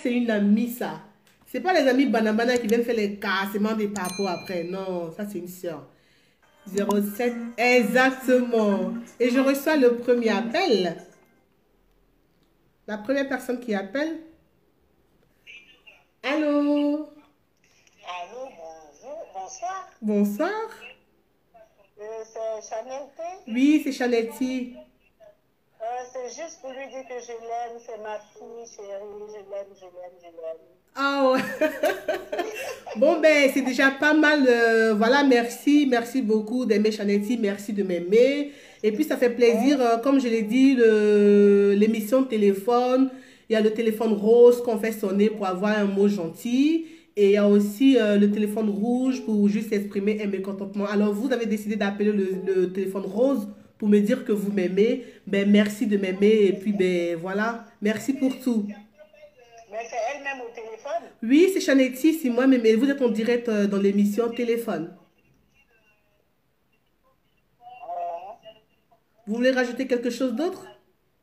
c'est une amie, ça. C'est pas les amis banabana qui viennent faire les cassements des papos après. Non, ça, c'est une sœur. 07, exactement. Et je reçois le premier appel. La première personne qui appelle. Allô? Allô, bonjour, bonsoir. Bonsoir. C'est Chanel T. Oui, c'est Chanetti. C'est juste pour lui dire que je l'aime, c'est ma fille chérie, je l'aime, je l'aime, je l'aime. Ah ouais. Bon, ben, c'est déjà pas mal. Voilà, merci. Merci beaucoup d'aimer Chanetti. Merci de m'aimer. Et puis, ça fait plaisir. Comme je l'ai dit, l'émission de téléphone. Il y a le téléphone rose qu'on fait sonner pour avoir un mot gentil. Et il y a aussi le téléphone rouge pour juste exprimer un mécontentement. Alors, vous avez décidé d'appeler le téléphone rose pour me dire que vous m'aimez. Ben, merci de m'aimer. Et puis, ben, voilà. Merci pour tout. Mais c'est elle-même au téléphone. Oui, c'est Chanetti, c'est moi, mais vous êtes en direct dans l'émission téléphone. Oh. Vous voulez rajouter quelque chose d'autre?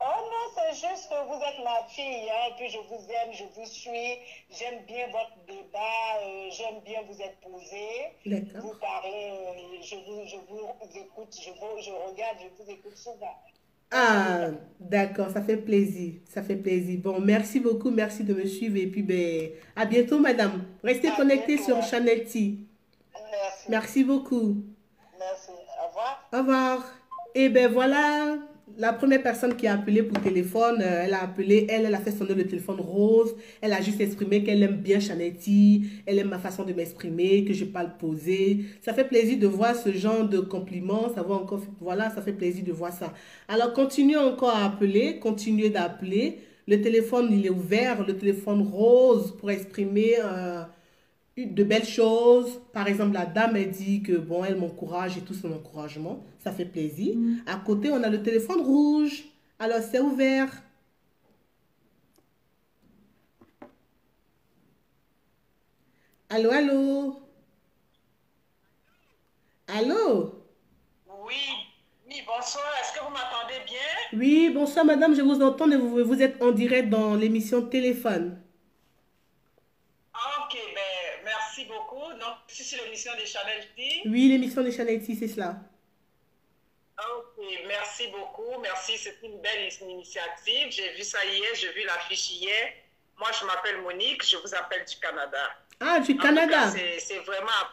Oh non, c'est juste que vous êtes ma fille, hein, et puis je vous aime, je vous suis, j'aime bien votre débat, j'aime bien vous être posé, D'accord. vous parlez, je vous écoute, je regarde, je vous écoute souvent. Ça, c'est Ah, bien. d'accord, ça fait plaisir. Ça fait plaisir. Bon, merci beaucoup, merci de me suivre. Et puis, ben, à bientôt, madame. Restez À connectés bientôt, sur hein. Chanetti. Merci, Merci beaucoup. merci. Au revoir. Au revoir. Et ben voilà, la première personne qui a appelé pour téléphone, elle a appelé, elle a fait sonner le téléphone rose. Elle a juste exprimé qu'elle aime bien Chanetti, elle aime ma façon de m'exprimer, que je parle posé. Ça fait plaisir de voir ce genre de compliments. Ça va encore, voilà, ça fait plaisir de voir ça. Alors continuez encore à appeler, continuez d'appeler. Le téléphone, il est ouvert, le téléphone rose pour exprimer de belles choses. Par exemple, la dame, elle dit que bon, elle m'encourage et tout son encouragement. Ça fait plaisir. À côté, on a le téléphone rouge. Alors, c'est ouvert. Allô, allô? Allô? Oui, oui, bonsoir. Est-ce que vous m'entendez bien? Oui, bonsoir, madame, je vous entends et vous êtes en direct dans l'émission téléphone. Ah, ok, ben, merci beaucoup. Donc, je suis sur l'émission de Chanel T. Oui, l'émission de Chanel T, c'est cela. Ok, merci beaucoup. Merci, c'est une belle initiative. J'ai vu ça hier, j'ai vu l'affiche hier. Moi, je m'appelle Monique, je vous appelle du Canada. Ah, du En tout cas, Canada. c'est vraiment,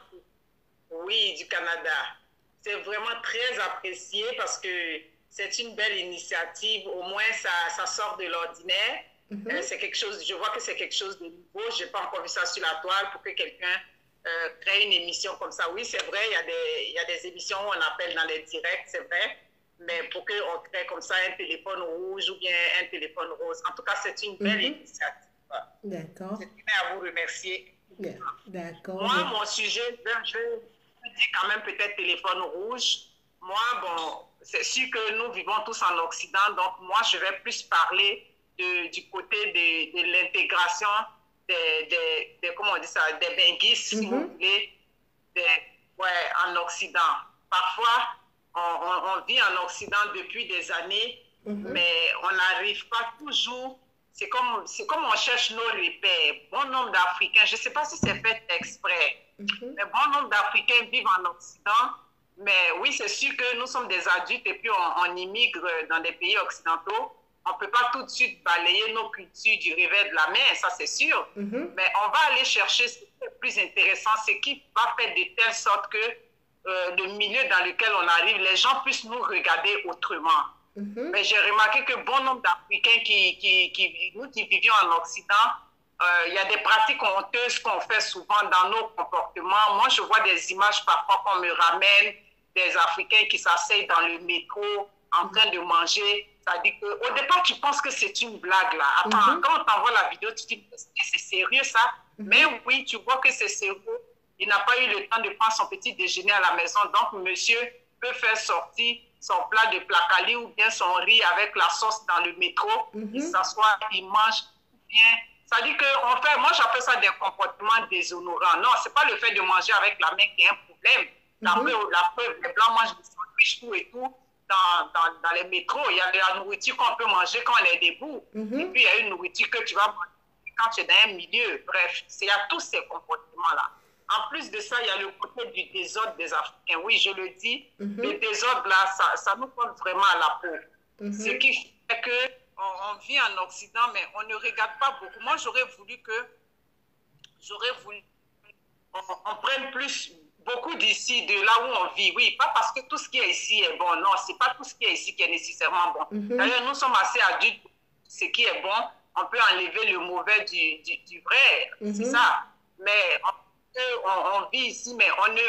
oui, du Canada. C'est vraiment très apprécié parce que c'est une belle initiative. Au moins, ça sort de l'ordinaire. Mhm. C'est quelque chose, je vois que c'est quelque chose de nouveau. Je n'ai pas encore vu ça sur la toile pour que quelqu'un crée une émission comme ça. Oui, c'est vrai, il y a des émissions où on appelle dans les directs, c'est vrai. Mais pour qu'on crée comme ça un téléphone rouge ou bien un téléphone rose. En tout cas, c'est une belle Mhm. initiative. Je D'accord. tenais à vous remercier. Yeah. D'accord. Moi, mon sujet, je dis quand même peut-être téléphone rouge. Moi, bon, c'est sûr que nous vivons tous en Occident, donc moi, je vais plus parler du côté de l'intégration comment on dit ça, des benguistes, si vous Mhm. voulez, ouais, en Occident. Parfois, on vit en Occident depuis des années, Mhm. mais on n'arrive pas toujours. C'est comme on cherche nos repères. Bon nombre d'Africains, je ne sais pas si c'est fait exprès, Mhm. mais bon nombre d'Africains vivent en Occident. Mais oui, c'est sûr que nous sommes des adultes et puis on immigre dans des pays occidentaux. On ne peut pas tout de suite balayer nos cultures du revers de la main, ça c'est sûr. Mhm. Mais on va aller chercher ce qui est plus intéressant, ce qui va faire de telle sorte que le milieu dans lequel on arrive, les gens puissent nous regarder autrement. Mhm. Mais j'ai remarqué que bon nombre d'Africains nous qui vivions en Occident, il y a des pratiques honteuses qu'on fait souvent dans nos comportements. Moi, je vois des images parfois qu'on me ramène, des Africains qui s'asseyent dans le métro en train de manger. Ça dit que, au départ, tu penses que c'est une blague, là. Attends, Mhm. quand on t'envoie la vidéo, tu te dis, c'est sérieux, ça? Mais oui, tu vois que c'est sérieux. Il n'a pas eu le temps de prendre son petit déjeuner à la maison. Donc, monsieur peut faire sortir son plat de placali ou bien son riz avec la sauce dans le métro. Il Mhm. s'assoit, il mange bien. Ça dit que, moi, j'appelle ça des comportements déshonorants. Non, c'est pas le fait de manger avec la main qui est un problème. Mhm. La preuve, les Blancs mangent des sandwichs, tout et tout. Dans les métros, il y a de la nourriture qu'on peut manger quand on est debout. Et Mhm. puis, il y a une nourriture que tu vas manger quand tu es dans un milieu. Bref, il y a tous ces comportements-là. En plus de ça, il y a le côté du désordre des Africains. Oui, je le dis, le désordre, là, ça nous colle vraiment à la peau. Ce qui fait qu'on vit en Occident, mais on ne regarde pas beaucoup. Moi, j'aurais voulu on prenne beaucoup d'ici, de là où on vit. Oui, pas parce que tout ce qui est ici est bon. Non, c'est pas tout ce qui est ici qui est nécessairement bon. D'ailleurs, nous sommes assez adultes. Ce qui est bon, on peut enlever le mauvais du vrai. C'est ça. Mais on vit ici, mais on ne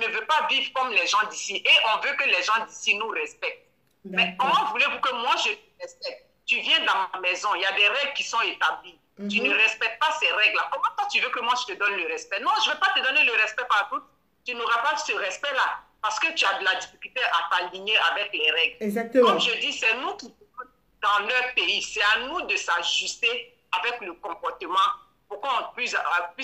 veut pas vivre comme les gens d'ici. Et on veut que les gens d'ici nous respectent. Mais comment voulez-vous que moi je te respecte? Tu viens dans ma maison, il y a des règles qui sont établies. Tu ne respectes pas ces règles-là. Comment toi tu veux que moi je te donne le respect? Non, je ne vais pas te donner le respect partout. Tu n'auras pas ce respect-là parce que tu as de la difficulté à t'aligner avec les règles. Exactement. Comme je dis, c'est nous qui dans leur pays, c'est à nous de s'ajuster avec le comportement pour qu'on puisse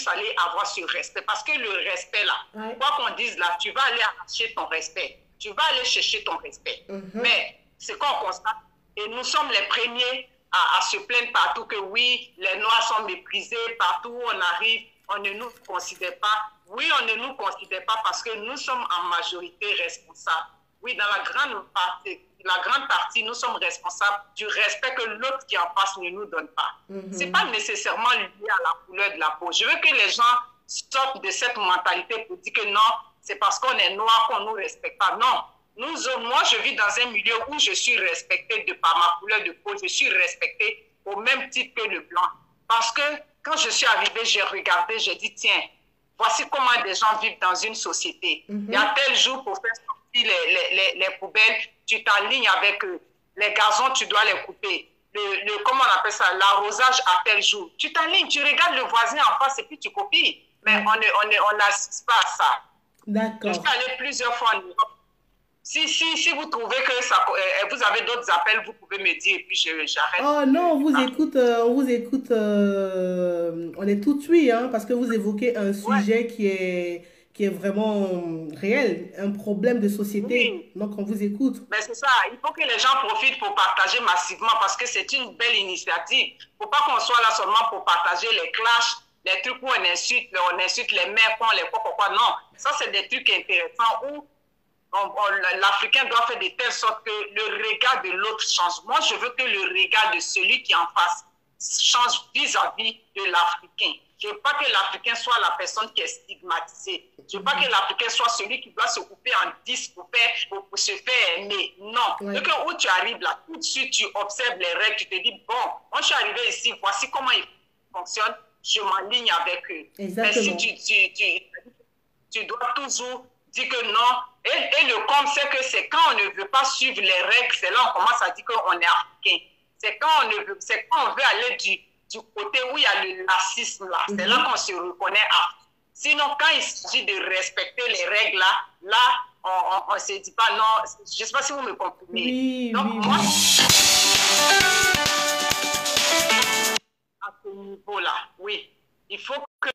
aller avoir ce respect. Parce que le respect là, quoi qu'on dise là, tu vas aller chercher ton respect. Tu vas aller chercher ton respect. Mais c'est qu'on constate, et nous sommes les premiers à se plaindre partout que oui, les Noirs sont méprisés, partout où on arrive, on ne nous considère pas. Oui, on ne nous considère pas parce que nous sommes en majorité responsables. Oui, dans la grande partie, nous sommes responsables du respect que l'autre qui en face ne nous donne pas. Ce n'est pas nécessairement lié à la couleur de la peau. Je veux que les gens sortent de cette mentalité pour dire que non, c'est parce qu'on est noir qu'on ne nous respecte pas. Non. Moi, je vis dans un milieu où je suis respectée de par ma couleur de peau. Je suis respectée au même titre que le blanc. Parce que quand je suis arrivée, j'ai regardé, j'ai dit, tiens, voici comment des gens vivent dans une société. Il y a tel jour pour faire sortir les poubelles, tu t'alignes avec eux. Les gazons, tu dois les couper. Comment on appelle ça? L'arrosage à tel jour. Tu t'alignes, tu regardes le voisin en face et puis tu copies. Mais on n'assiste pas à ça. D'accord. Je suis allée plusieurs fois en Europe. Si vous trouvez que vous avez d'autres appels, vous pouvez me dire et puis j'arrête. Oh non, on vous écoute, on est tout oui, hein, parce que vous évoquez un sujet qui est vraiment réel, un problème de société. Oui. Donc on vous écoute. Mais c'est ça, il faut que les gens profitent pour partager massivement parce que c'est une belle initiative. Il ne faut pas qu'on soit là seulement pour partager les clashs, les trucs où on insulte les mères, quoi. Non, ça c'est des trucs intéressants où l'Africain doit faire de telle sorte que le regard de l'autre change. Moi, je veux que le regard de celui qui est en face change vis-à-vis de l'Africain. Je ne veux pas que l'Africain soit la personne qui est stigmatisée. Je ne veux pas que l'Africain soit celui qui doit se couper en 10 pour se faire aimer. Non. Donc, où tu arrives là, tout de suite, tu observes les règles, tu te dis, bon, moi, je suis arrivé ici, voici comment ils fonctionnent, je m'aligne avec eux. Exactement. Mais si tu dois toujours dire que non. Et le com, c'est quand on ne veut pas suivre les règles, c'est là on commence à dire qu'on est africain. C'est quand on veut aller du côté où il y a le racisme là. C'est là qu'on se reconnaît africain. Sinon, quand il s'agit de respecter les règles là, on ne se dit pas non. Je ne sais pas si vous me comprenez. Oui, donc, oui, moi, à ce niveau-là, oui. Il faut que...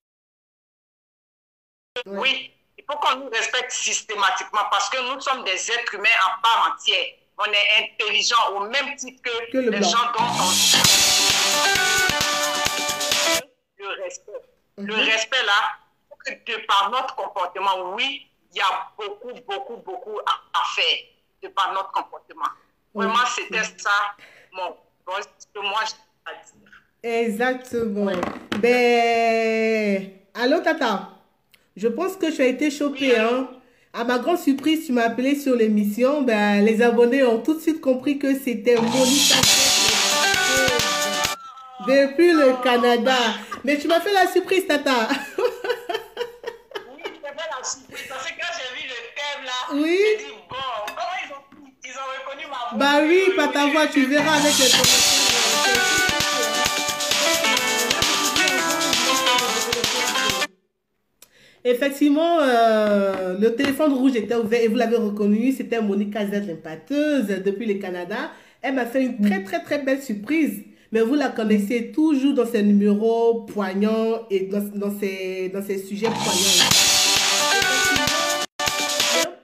Oui. Il faut qu'on nous respecte systématiquement parce que nous sommes des êtres humains en part entière. On est intelligents au même titre que les gens dont on... Le respect. Le respect là, de par notre comportement, oui, il y a beaucoup à faire de par notre comportement. Vraiment, c'était ça ce que moi j'ai à dire. Exactement. Ben, allô Tata? Je pense que tu as été chopée, hein. À ma grande surprise, tu m'as appelé sur l'émission. Ben, les abonnés ont tout de suite compris que c'était Monica depuis le Canada. Mais tu m'as fait la surprise, Tata. Oui, tu m'as fait la surprise. Parce que quand j'ai vu le thème là, oui. J'ai dit, bon, comment ils ont reconnu ma voix? Bah oui, par ta voix, tu verras avec les commentaires. Effectivement, le téléphone rouge était ouvert et vous l'avez reconnu, c'était Monica Z, l'impateuse depuis le Canada. Elle m'a fait une très belle surprise. Mais vous la connaissez toujours dans ses numéros poignants et dans ses sujets poignants.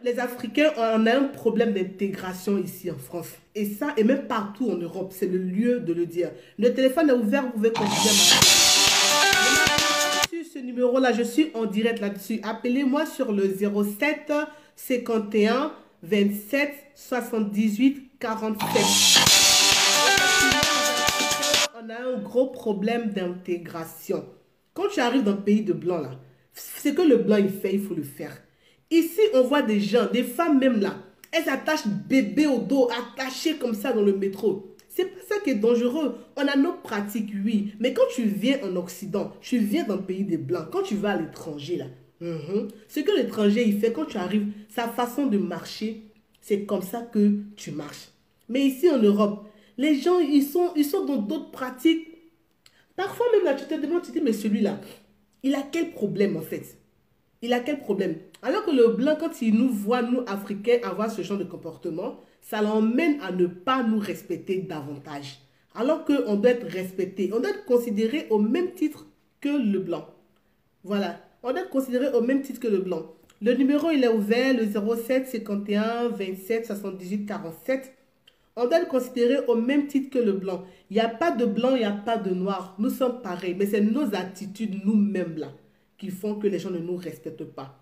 Les Africains, on a un problème d'intégration ici en France. Et ça, et même partout en Europe, c'est le lieu de le dire. Le téléphone est ouvert, vous pouvez continuer à numéro-là, je suis en direct là-dessus. Appelez-moi sur le 07 51 27 78 47. On a un gros problème d'intégration. Quand tu arrives dans le pays de blanc, là, c'est que le blanc, il fait, il faut le faire. Ici, on voit des gens, des femmes même là, elles attachent bébé au dos, attachées comme ça dans le métro. C'est pas ça qui est dangereux. On a nos pratiques, oui. Mais quand tu viens en Occident, tu viens dans le pays des blancs, quand tu vas à l'étranger, là, ce que l'étranger, il fait quand tu arrives, sa façon de marcher, c'est comme ça que tu marches. Mais ici en Europe, les gens, ils sont dans d'autres pratiques. Parfois même là, tu te demandes, tu te dis, mais celui-là, il a quel problème en fait? Il a quel problème? Alors que le blanc, quand il nous voit, nous Africains, avoir ce genre de comportement, ça l'emmène à ne pas nous respecter davantage. Alors qu'on doit être respecté, on doit être considéré au même titre que le blanc. Voilà, on doit être considéré au même titre que le blanc. Le numéro, il est ouvert, le 07 51 27 78 47. On doit le considérer au même titre que le blanc. Il n'y a pas de blanc, il n'y a pas de noir. Nous sommes pareils. Mais c'est nos attitudes, nous-mêmes, là, qui font que les gens ne nous respectent pas.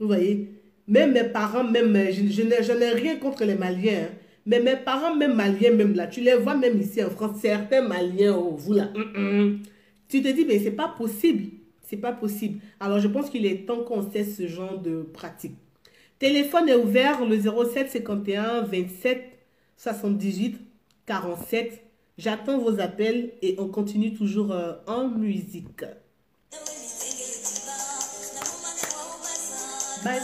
Vous voyez? Même mes parents, même, je n'ai rien contre les Maliens. Hein, mais mes parents, même Maliens, même là, tu les vois même ici en France, certains Maliens, oh, vous là, tu te dis, mais c'est pas possible. C'est pas possible. Alors, je pense qu'il est temps qu'on cesse ce genre de pratique. Téléphone est ouvert, le 07 51 27 78 47. J'attends vos appels et on continue toujours en musique. 07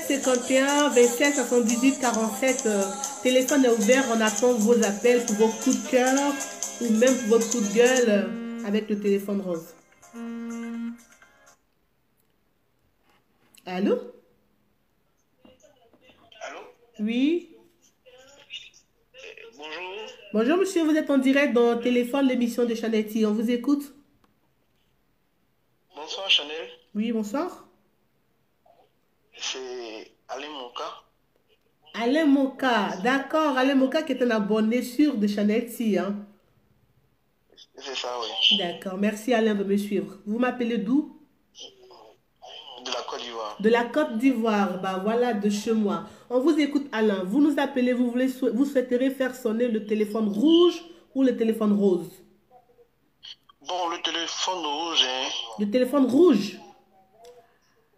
51 27 78 47. Téléphone est ouvert, on attend vos appels pour vos coups de cœur ou même pour votre coup de gueule avec le téléphone rose. Allô? Allô? Oui. Bonjour. Bonjour monsieur, vous êtes en direct dans le téléphone, l'émission de Chanetti. On vous écoute? Bonsoir Chanel. Oui, bonsoir. C'est Alain Moka. Alain Moka, d'accord. Alain Moka qui est un abonné sûr de Chanetti. Hein? C'est ça, oui. D'accord, merci Alain de me suivre. Vous m'appelez d'où? De la Côte d'Ivoire. De la Côte d'Ivoire, bah voilà, de chez moi. On vous écoute Alain. Vous nous appelez, vous souhaiterez faire sonner le téléphone rouge ou le téléphone rose? Bon, le téléphone rouge, hein. Le téléphone rouge?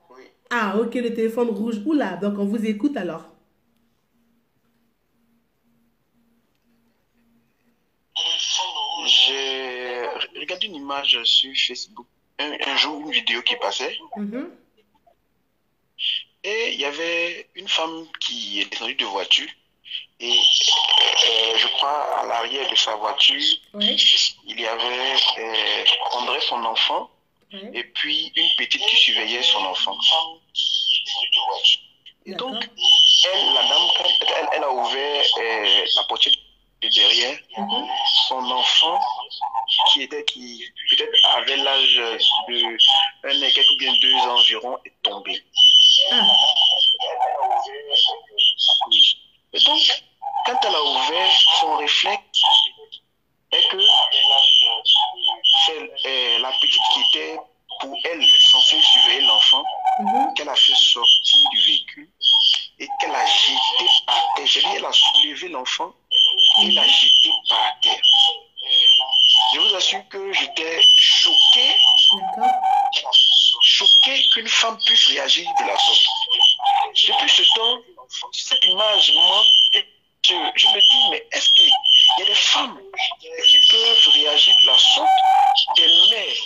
Oui. Ah, ok, le téléphone rouge. Oula, donc on vous écoute alors. J'ai regardé une image sur Facebook, un jour, une vidéo qui passait. Et il y avait une femme qui est descendue de voiture. Et je crois à l'arrière de sa voiture, il y avait André, son enfant, et puis une petite qui surveillait son enfant. Et donc, elle, la dame, quand elle a ouvert la portière de derrière, son enfant, qui peut-être avait l'âge de 1 et quelques, bien 2 ans environ, est tombé. Oui. Et donc, quand elle a ouvert, son réflexe est que c'est la petite qui était, pour elle, censée surveiller l'enfant, qu'elle a fait sortir du véhicule et qu'elle a jeté par terre. J'ai dit, elle a soulevé l'enfant et l'a jeté par terre. Je vous assure que j'étais choqué, qu'une femme puisse réagir de la sorte. Depuis ce temps, cette image, moi, je me dis, mais est-ce qu'il y a des femmes qui peuvent réagir de la sorte, des mères?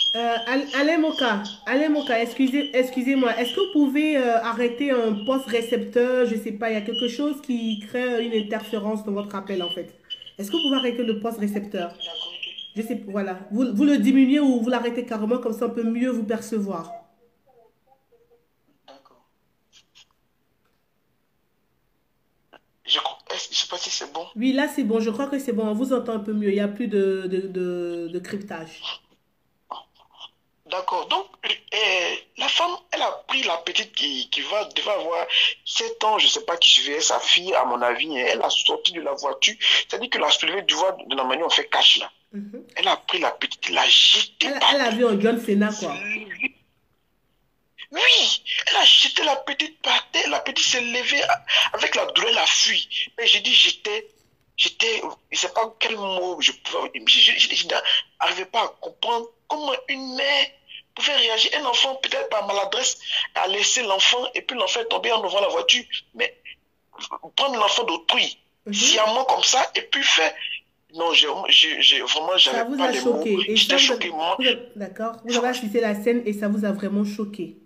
Alain Moka, excusez-moi, est-ce que vous pouvez arrêter un poste récepteur? Je ne sais pas, il y a quelque chose qui crée une interférence dans votre appel en fait. Est-ce que vous pouvez arrêter le poste récepteur? Je sais, voilà. Vous le diminuez ou vous l'arrêtez carrément, comme ça on peut mieux vous percevoir. Je ne sais pas si c'est bon. Oui, là c'est bon, je crois que c'est bon, on vous entend un peu mieux, il n'y a plus de cryptage. D'accord, donc la femme, elle a pris la petite qui devait avoir 7 ans, je ne sais pas, qui suivait sa fille, à mon avis, hein. Elle a sorti de la voiture, c'est-à-dire que la soulevée du voile de la manière on fait cache là. Elle a pris la petite, elle a jeté. Elle a vu un John Cena, quoi. Oui, elle a jeté la petite par terre, la petite s'est levée avec la douleur, elle a fui. Mais j'ai dit, je ne sais pas quel mot je pouvais, je n'arrivais pas à comprendre comment une mère pouvait réagir. Un enfant, peut-être par maladresse, a laissé l'enfant et puis l'enfant est tombé en ouvrant la voiture. Mais prendre l'enfant d'autrui, sciemment comme ça, et puis faire... Non, vraiment, j'avais pas les mots. J'étais choqué, moi. D'accord, vous avez assisté la scène et ça vous a vraiment choqué.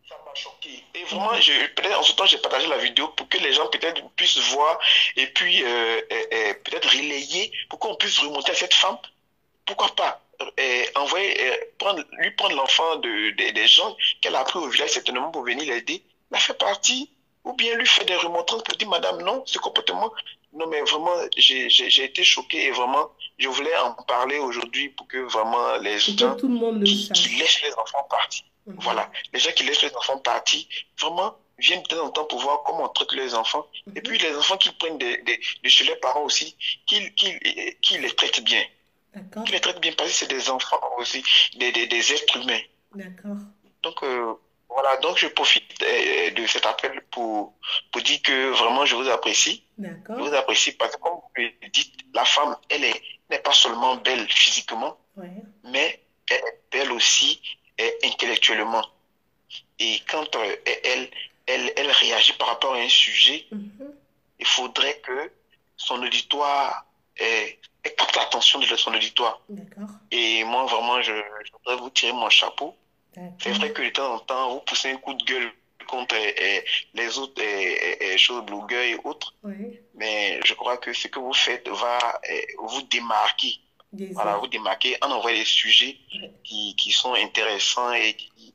Ça m'a choqué. Et vraiment, peut-être en ce temps, j'ai partagé la vidéo pour que les gens peut-être puissent voir et puis peut-être relayer pour qu'on puisse remonter à cette femme. Pourquoi pas lui prendre l'enfant des gens qu'elle a pris au village certainement pour venir l'aider, la faire partie, ou bien lui faire des remontrances pour dire, madame, non, ce comportement, non, mais vraiment, j'ai été choqué et vraiment, je voulais en parler aujourd'hui pour que vraiment les gens tout le monde qui laissent les enfants partir, voilà, les gens qui laissent les enfants partir, vraiment, viennent de temps en temps pour voir comment on traite les enfants, et puis les enfants qui prennent de chez les parents aussi, qui les traitent bien. Qui les traitent bien parce que c'est des enfants aussi, des êtres humains. D'accord. Donc, voilà, donc je profite de cet appel pour dire que vraiment je vous apprécie. D'accord. Je vous apprécie parce que, comme vous le dites, la femme, elle n'est pas seulement belle physiquement, mais elle est belle aussi intellectuellement. Et quand elle réagit par rapport à un sujet, il faudrait que son auditoire capte l'attention de son auditoire. D'accord. Et moi, vraiment, je voudrais vous tirer mon chapeau. C'est vrai que de temps en temps, vous poussez un coup de gueule contre les autres choses, blogueurs et autres. Mais je crois que ce que vous faites va vous démarquer. Voilà, vous démarquer en envoyant des sujets qui sont intéressants et qui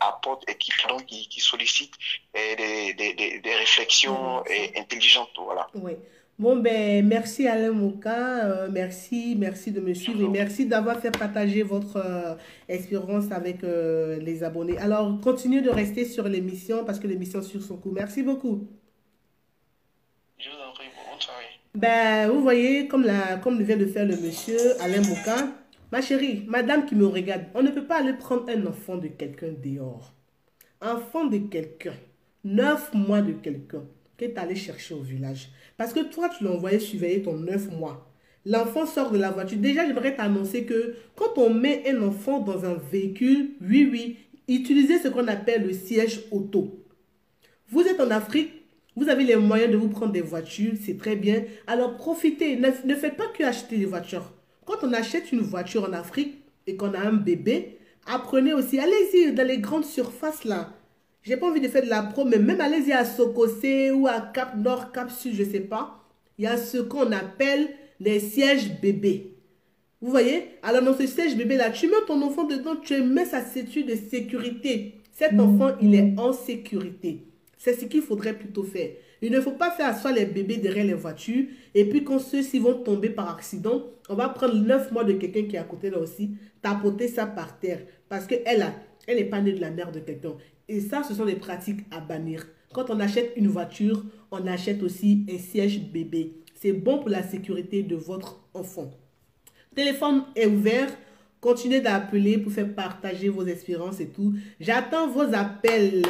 apportent et qui sollicitent des réflexions intelligentes. Voilà. Oui. Bon, ben, merci Alain Moka, merci de me suivre et merci d'avoir fait partager votre expérience avec les abonnés. Alors, continuez de rester sur l'émission parce que l'émission suit son cours. Merci beaucoup. Je vous en prie, bonne soirée. Ben, vous voyez, comme vient de faire le monsieur Alain Moka, ma chérie, madame qui me regarde, on ne peut pas aller prendre un enfant de quelqu'un dehors. Enfant de quelqu'un, 9 mois de quelqu'un, que tu allé chercher au village. Parce que toi, tu l'as envoyé surveiller ton 9 mois. L'enfant sort de la voiture. Déjà, j'aimerais t'annoncer que quand on met un enfant dans un véhicule, oui, utilisez ce qu'on appelle le siège auto. Vous êtes en Afrique, vous avez les moyens de vous prendre des voitures, c'est très bien. Alors profitez, ne faites pas que acheter des voitures. Quand on achète une voiture en Afrique et qu'on a un bébé, apprenez aussi, allez-y dans les grandes surfaces là. J'ai pas envie de faire de la pro, mais même allez-y à Sokosé ou à Cap Nord, Cap Sud, je sais pas. Il y a ce qu'on appelle les sièges bébés. Vous voyez? Alors dans ce siège bébé là, tu mets ton enfant dedans, tu mets sa ceinture de sécurité. Cet enfant, il est en sécurité. C'est ce qu'il faudrait plutôt faire. Il ne faut pas faire asseoir les bébés derrière les voitures. Et puis quand ceux-ci vont tomber par accident, on va prendre 9 mois de quelqu'un qui est à côté là aussi, tapoter ça par terre. Parce qu'elle n'est pas née de la mère de quelqu'un. Et ça, ce sont des pratiques à bannir. Quand on achète une voiture, on achète aussi un siège bébé. C'est bon pour la sécurité de votre enfant. Téléphone est ouvert. Continuez d'appeler pour faire partager vos expériences et tout. J'attends vos appels.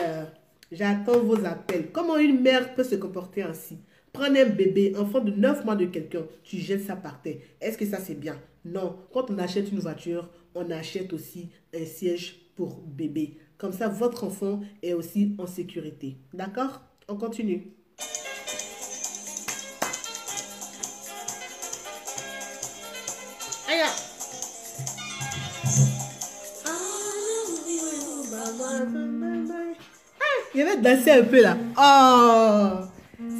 J'attends vos appels. Comment une mère peut se comporter ainsi? Prenez un bébé, enfant de 9 mois de quelqu'un, tu jettes ça par terre. Est-ce que ça c'est bien? Non. Quand on achète une voiture, on achète aussi un siège pour bébé. Comme ça, votre enfant est aussi en sécurité. D'accord? On continue. Aïe! Je vais danser un peu là. Oh!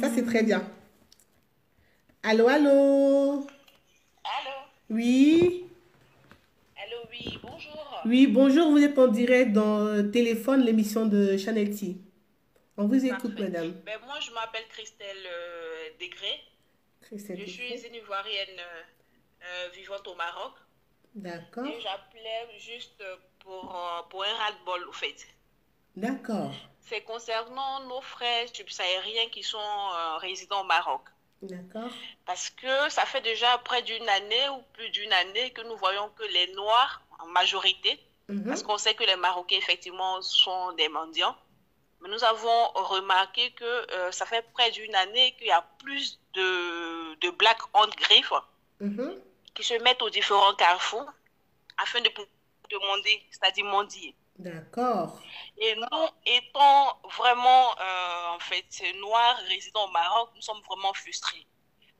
Ça, c'est très bien. Allô, allô? Allô? Oui? Allô, oui, bonjour. Oui, bonjour, vous êtes en direct dans Téléphone, l'émission de Channel T. On vous écoute, Parfait. madame. Ben, moi, je m'appelle Christelle Degré. Christelle Je suis Degré. une Ivoirienne vivant au Maroc. D'accord. Et j'appelais juste pour un ras-le-bol, au fait. D'accord. C'est concernant nos frères subsahariens qui sont résidents au Maroc. D'accord. Parce que ça fait déjà près d'une année ou plus d'une année que nous voyons que les Noirs, en majorité, parce qu'on sait que les Marocains, effectivement, sont des mendiants, mais nous avons remarqué que ça fait près d'une année qu'il y a plus de Black on griffes qui se mettent aux différents carrefours afin de demander, c'est-à-dire mendier. D'accord. Et nous, étant vraiment, en fait, noirs résidant au Maroc, nous sommes vraiment frustrés.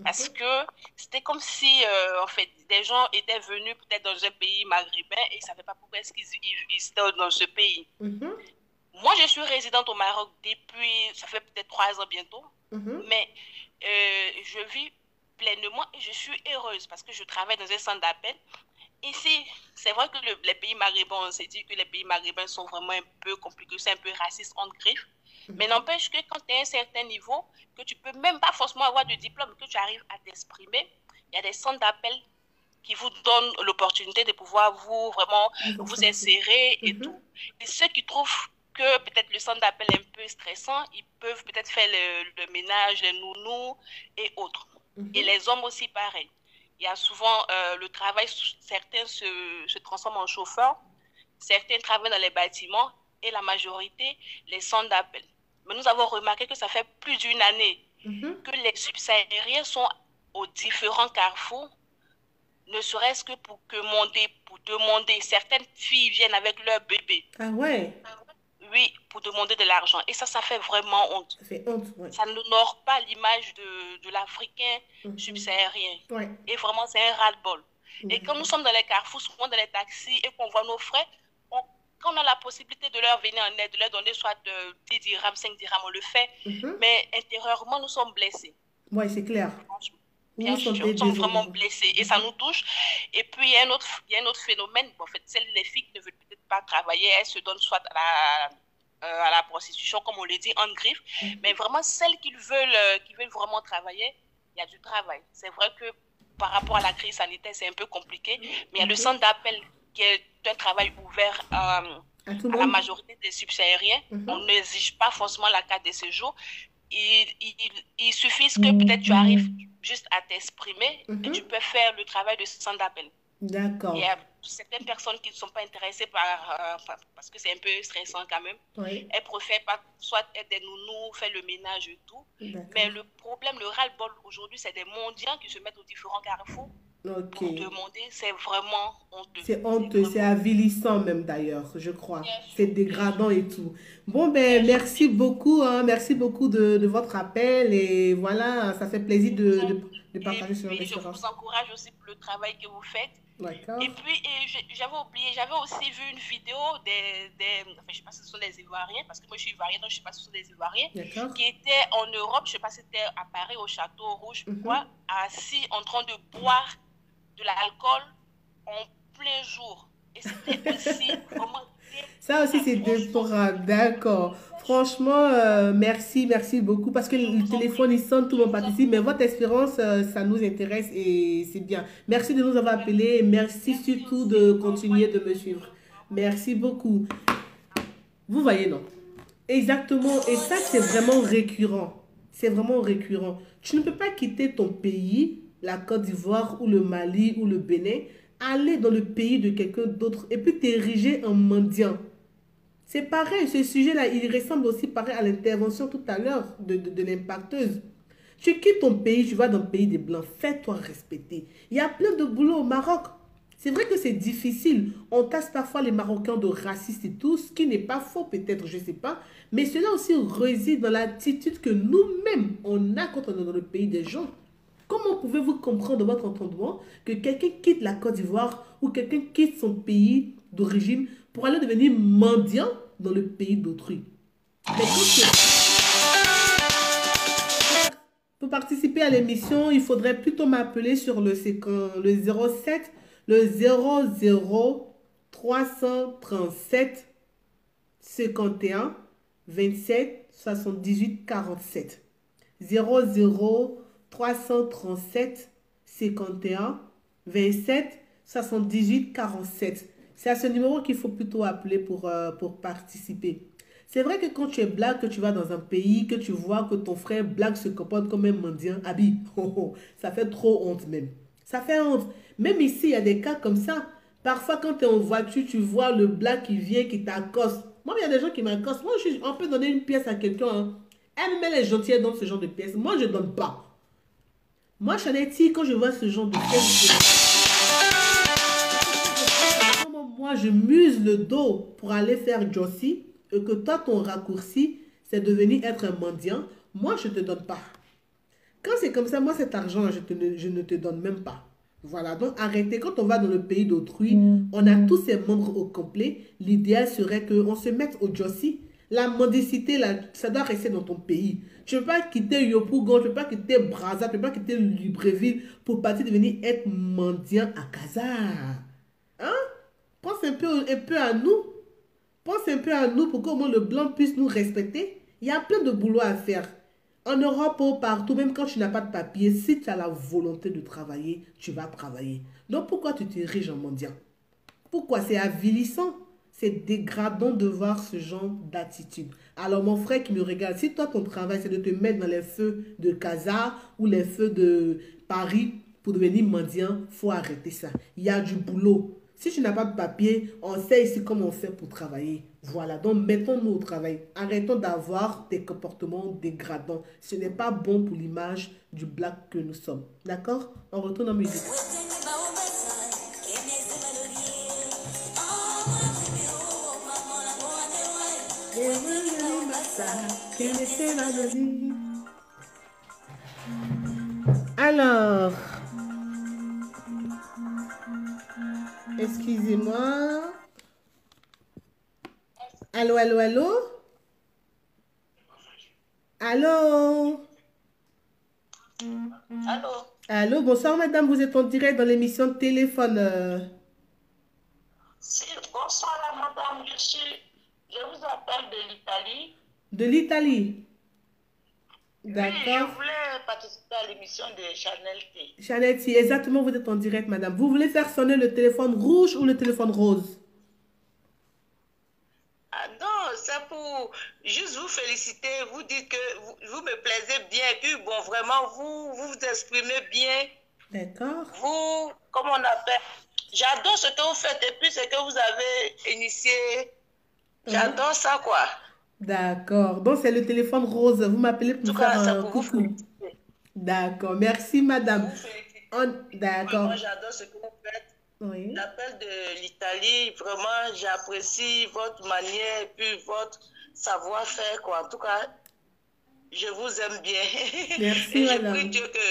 Parce que c'était comme si, en fait, des gens étaient venus peut-être dans un pays maghrébin et ils ne savaient pas pourquoi est-ce qu'ils étaient dans ce pays. Moi, je suis résidente au Maroc depuis, ça fait peut-être 3 ans bientôt, mais je vis pleinement et je suis heureuse parce que je travaille dans un centre d'appel. Ici, c'est vrai que les pays maghrébins, on s'est dit que les pays maghrébins sont vraiment un peu compliqués, c'est un peu raciste entre griffes. Mais n'empêche que quand tu es à un certain niveau, que tu peux même pas forcément avoir de diplôme, que tu arrives à t'exprimer, il y a des centres d'appel qui vous donnent l'opportunité de pouvoir vous insérer et tout. Et ceux qui trouvent que peut-être le centre d'appel est un peu stressant, ils peuvent peut-être faire le ménage, les nounous et autres. Et les hommes aussi, pareil. Il y a souvent le travail, certains se transforment en chauffeurs, certains travaillent dans les bâtiments et la majorité, les centres d'appel. Mais nous avons remarqué que ça fait plus d'une année que les subsahariens sont aux différents carrefours, ne serait-ce que pour demander. Certaines filles viennent avec leur bébé. Ah ouais? Oui, pour demander de l'argent. Et ça fait vraiment honte. Ça fait honte, ouais. Ça n'honore pas l'image de l'Africain subsaharien. Ouais. Et vraiment, c'est un ras-le-bol. Et quand nous sommes dans les carrefours, souvent dans les taxis, et qu'on voit nos frères, quand on a la possibilité de leur venir en aide, de leur donner soit 10 dirhams, 5 dirhams, on le fait. Mais intérieurement, nous sommes blessés. Oui, c'est clair. Bien sûr, nous sommes vraiment blessés et ça nous touche. Et puis, il y a un autre phénomène. En fait, les filles qui ne veulent peut-être pas travailler, elles se donnent soit à la prostitution, comme on le dit, en griffe. Mais vraiment, celles qui veulent vraiment travailler, il y a du travail. C'est vrai que par rapport à la crise sanitaire, c'est un peu compliqué. Mais il y a le centre d'appel qui est un travail ouvert à la majorité des subsahariens. On n'exige pas forcément la carte de séjour. Il suffit que peut-être tu arrives juste à t'exprimer et tu peux faire le travail de centre d'appel. D'accord. Il y a certaines personnes qui ne sont pas intéressées parce que c'est un peu stressant quand même. Oui. Elles préfèrent pas soit être des nounous, faire le ménage et tout. Mais le problème, le ras-le-bol aujourd'hui, c'est des mendiants qui se mettent aux différents carrefours pour demander. C'est vraiment honteux. C'est honteux, c'est avilissant même d'ailleurs, je crois. C'est dégradant et tout. Bon, ben, merci beaucoup, merci beaucoup de votre appel et voilà, ça fait plaisir de partager sur l'expérience. Je vous encourage aussi pour le travail que vous faites. D'accord. Et puis, j'avais oublié, j'avais aussi vu une vidéo enfin, je ne sais pas si ce sont des Ivoiriens, parce que moi je suis Ivoirienne, donc je ne sais pas si ce sont des Ivoiriens, qui étaient en Europe, je ne sais pas si c'était à Paris, au Château Rouge, assis en train de boire de l'alcool en plein jour. Et c'était aussi vraiment... Ça aussi, c'est déplorable, d'accord. Franchement, merci beaucoup. Parce que le téléphone, il sonne, tout le monde participe. Mais votre expérience, ça nous intéresse et c'est bien. Merci de nous avoir appelés. Merci surtout de continuer de me suivre. Merci beaucoup. Vous voyez, non? Exactement. Et ça, c'est vraiment récurrent. C'est vraiment récurrent. Tu ne peux pas quitter ton pays, la Côte d'Ivoire ou le Mali ou le Bénin, aller dans le pays de quelqu'un d'autre et puis t'ériger en mendiant. C'est pareil, ce sujet-là, il ressemble aussi pareil à l'intervention tout à l'heure de l'impacteuse. Tu quittes ton pays, tu vas dans le pays des Blancs, fais-toi respecter. Il y a plein de boulot au Maroc. C'est vrai que c'est difficile. On tasse parfois les Marocains de racistes et tout, ce qui n'est pas faux peut-être, je ne sais pas. Mais cela aussi réside dans l'attitude que nous-mêmes, on a quand on est dans le pays des gens. Comment pouvez-vous comprendre de votre entendement que quelqu'un quitte la Côte d'Ivoire ou quelqu'un quitte son pays d'origine pour aller devenir mendiant dans le pays d'autrui? Pour participer à l'émission, il faudrait plutôt m'appeler sur le 07, le 00 337 51 27 78 47. 00 337 51 27 78 47. C'est à ce numéro qu'il faut plutôt appeler pour participer. C'est vrai que quand tu es black, que tu vas dans un pays, que tu vois que ton frère black se comporte comme un mendiant, habille, ça fait trop honte même. Ça fait honte. Même ici, il y a des cas comme ça. Parfois, quand tu es en voiture, tu vois le black qui vient, qui t'accoste. Moi, il y a des gens qui m'accostent. Moi, on peut donner une pièce à quelqu'un. Hein. Elle est gentille, elle donne ce genre de pièce. Moi, je ne donne pas. Moi, Chanetti, quand je vois ce genre de pièce, moi, je muse le dos pour aller faire Josie et que toi, ton raccourci, c'est devenu être un mendiant. Moi, je ne te donne pas. Quand c'est comme ça, moi, cet argent, je ne te donne même pas. Voilà, donc arrêtez. Quand on va dans le pays d'autrui, on a tous ses membres au complet. L'idéal serait qu'on se mette au Josie. La mendicité, là, ça doit rester dans ton pays. Tu ne peux pas quitter Yopougon, tu ne peux pas quitter Brazza, tu ne peux pas quitter Libreville pour partir devenir être mendiant à Casa. Hein? Pense un peu à nous. Pense un peu à nous pour qu'au moins le blanc puisse nous respecter. Il y a plein de boulot à faire. En Europe, partout, même quand tu n'as pas de papier, si tu as la volonté de travailler, tu vas travailler. Donc pourquoi tu te riges en mendiant? Pourquoi? C'est avilissant. C'est dégradant de voir ce genre d'attitude. Alors mon frère qui me regarde, si toi ton travail c'est de te mettre dans les feux de Casa ou les feux de Paris pour devenir mendiant, il faut arrêter ça. Il y a du boulot. Si tu n'as pas de papier, on sait ici comment on fait pour travailler. Voilà, donc mettons-nous au travail. Arrêtons d'avoir des comportements dégradants. Ce n'est pas bon pour l'image du black que nous sommes. D'accord? On retourne en musique. Alors... Excusez-moi. Allô, allô, allô? Allô? Allô? Allô, bonsoir madame, vous êtes en direct dans l'émission de téléphone. Bonsoir madame, je vous appelle de l'Italie. De l'Italie? D'accord. Oui, je voulais participer à l'émission de Chanel T. Chanel T, exactement, vous êtes en direct, madame. Vous voulez faire sonner le téléphone rouge ou le téléphone rose? Ah non, c'est pour juste vous féliciter, vous dites que vous me plaisez bien, et puis bon, vraiment, vous exprimez bien. D'accord. Vous, comment on appelle? J'adore ce que vous faites, et puis ce que vous avez initié. J'adore ça, quoi. D'accord. Donc, c'est le téléphone rose. Vous m'appelez pour faire un coucou. D'accord. Merci, madame. D'accord. Moi, j'adore ce que vous faites. Oui. L'appel de l'Italie, vraiment, j'apprécie votre manière et puis votre savoir-faire, quoi. En tout cas, je vous aime bien. Merci, et madame. je prie Dieu que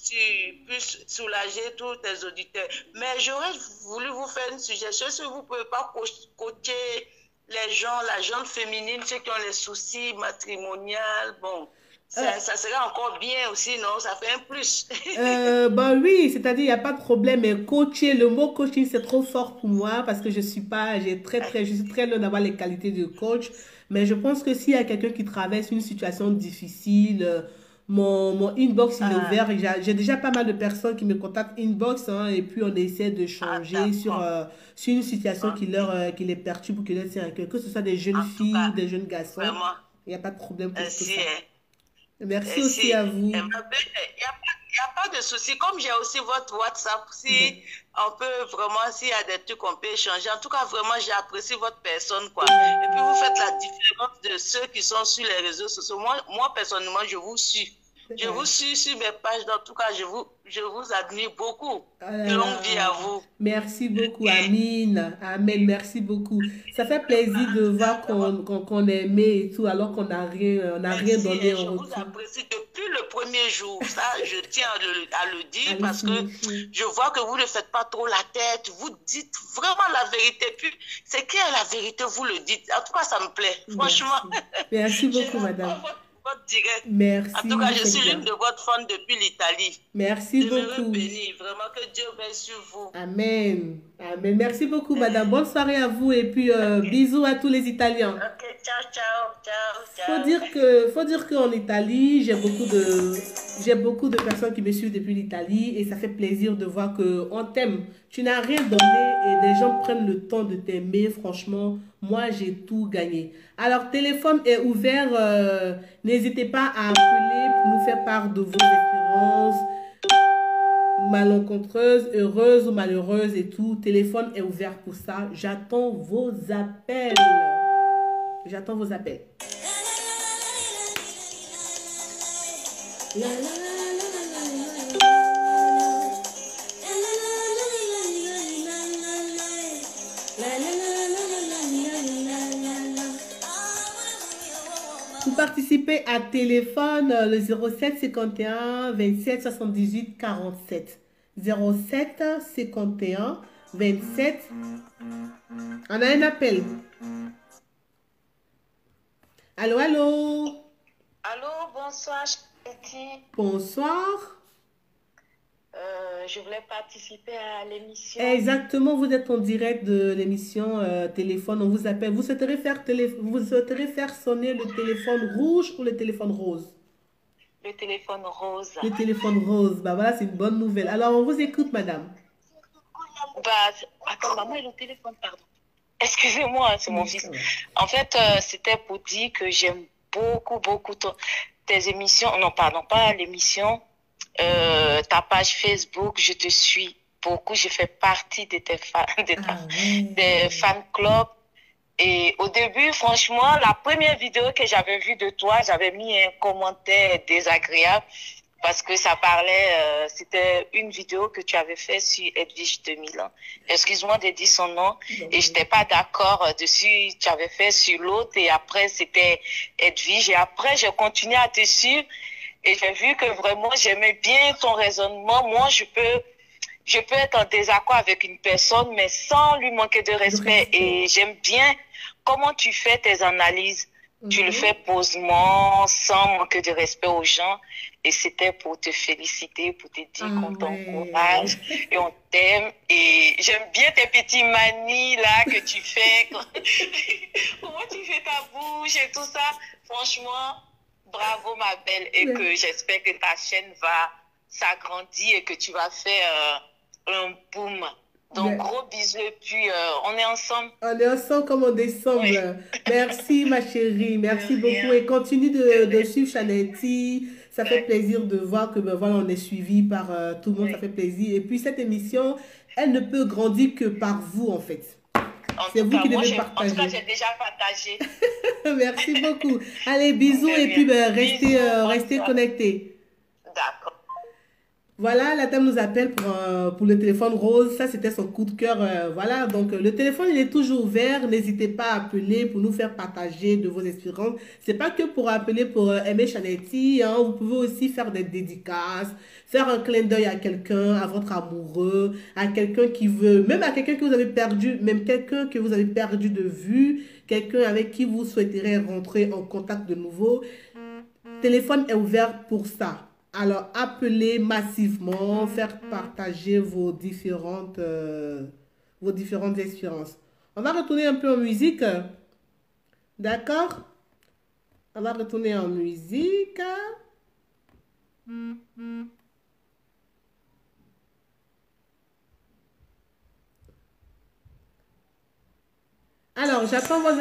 tu puisses soulager tous tes auditeurs. Mais j'aurais voulu vous faire une suggestion. Si vous ne pouvez pas coacher les gens, la gente féminine, ceux qui ont les soucis matrimoniaux, bon, ça serait encore bien aussi, non? Ça fait un plus. Bah oui, c'est-à-dire, il n'y a pas de problème. Mais coacher, le mot coaching, c'est trop fort pour moi parce que je suis très loin d'avoir les qualités de coach. Mais je pense que s'il y a quelqu'un qui traverse une situation difficile, mon inbox il est ouvert. J'ai déjà pas mal de personnes qui me contactent inbox hein, et puis on essaie de changer sur une situation qui les perturbe ou qui les tient à cœur. Que ce soit des jeunes filles ou des jeunes garçons, il n'y a pas de problème pour tout ça. Merci aussi à vous. Il n'y a pas de souci. Comme j'ai aussi votre WhatsApp, si on peut vraiment, s'il y a des trucs qu'on peut échanger. En tout cas, vraiment, j'apprécie votre personne, quoi. Et puis, vous faites la différence de ceux qui sont sur les réseaux sociaux. Moi personnellement, je vous suis. Je vous suis sur mes pages. En tout cas, je vous admire beaucoup. Longue vie à vous. Merci beaucoup, Amine. Amen, merci beaucoup. Ça fait plaisir de voir qu'on est aimé et tout, alors qu'on n'a rien donné en retour. Je vous apprécie depuis le premier jour. Ça, je tiens à le dire parce que je vois que vous ne faites pas trop la tête. Vous dites vraiment la vérité. Puis, c'est qui est la vérité, vous le dites. En tout cas, ça me plaît. Franchement. Merci beaucoup, madame. Votre direct. Merci. En tout cas, je suis l'une de votre fans depuis l'Italie. Merci beaucoup. Béni. Vraiment que Dieu veille sur vous. Amen. Amen. Merci beaucoup, madame. Bonne soirée à vous et puis bisous à tous les Italiens. Ok, ciao, ciao, ciao, ciao. Faut dire qu'en Italie, j'ai beaucoup de J'ai beaucoup de personnes qui me suivent depuis l'Italie et ça fait plaisir de voir qu'on t'aime. Tu n'as rien donné et les gens prennent le temps de t'aimer. Franchement, moi, j'ai tout gagné. Alors, téléphone est ouvert. N'hésitez pas à appeler pour nous faire part de vos expériences malencontreuses, heureuses ou malheureuses et tout. Téléphone est ouvert pour ça. J'attends vos appels. J'attends vos appels. Pour participer à téléphone, le 07 51 27 78 47. 07 51 27. On a un appel. Allô, allô. Allô, bonsoir, Charity. Bonsoir. Je voulais participer à l'émission. Exactement, vous êtes en direct de l'émission téléphone, on vous appelle. Vous souhaiteriez faire sonner le téléphone rouge ou le téléphone rose? Le téléphone rose. Le téléphone rose, bah voilà, c'est une bonne nouvelle. Alors, on vous écoute, madame. Attends, maman, le téléphone, pardon. Excusez-moi, c'est mon fils. En fait, c'était pour dire que j'aime beaucoup tes émissions. Non, pardon, pas l'émission. Ta page Facebook, je te suis beaucoup. Je fais partie de tes des fan clubs. Et au début, franchement, la première vidéo que j'avais vue de toi, j'avais mis un commentaire désagréable parce que ça parlait, c'était une vidéo que tu avais fait sur Edwige 2000 ans. Excuse-moi de dire son nom. Et je n'étais pas d'accord dessus. Tu avais fait sur l'autre et après, c'était Edwige. Et après, j'ai continué à te suivre et j'ai vu que vraiment, j'aimais bien ton raisonnement. Moi, je peux être en désaccord avec une personne, mais sans lui manquer de respect. Et j'aime bien comment tu fais tes analyses. Tu le fais posément, sans manquer de respect aux gens. Et c'était pour te féliciter, pour te dire qu'on t'encourage et on t'aime. Et j'aime bien tes petits manies là que tu fais. Comment tu fais ta bouche et tout ça. Franchement, bravo ma belle. Et que j'espère que ta chaîne va s'agrandir et que tu vas faire un boom. Donc, gros bisous et puis on est ensemble. On est ensemble comme on descend. Oui. Merci ma chérie, merci beaucoup. Et continue de suivre Chanety. Ça fait plaisir de voir que voilà, on est suivi par tout le monde, ça fait plaisir. Et puis cette émission, elle ne peut grandir que par vous en fait. C'est vous qui devez partager. En tout cas, j'ai déjà partagé. Merci beaucoup. Allez, bisous et puis restez connectés. D'accord. Voilà, la dame nous appelle pour le téléphone rose. Ça, c'était son coup de cœur. Voilà, donc le téléphone, il est toujours ouvert. N'hésitez pas à appeler pour nous faire partager de vos expériences. C'est pas que pour appeler pour aimer Chanety. Hein. Vous pouvez aussi faire des dédicaces, faire un clin d'œil à quelqu'un, à votre amoureux, à quelqu'un qui veut, même à quelqu'un que vous avez perdu, même quelqu'un que vous avez perdu de vue, quelqu'un avec qui vous souhaiterez rentrer en contact de nouveau. Le téléphone est ouvert pour ça. Alors, appelez massivement, faire partager vos différentes expériences. On va retourner un peu en musique. D'accord? On va retourner en musique. Alors, j'attends vos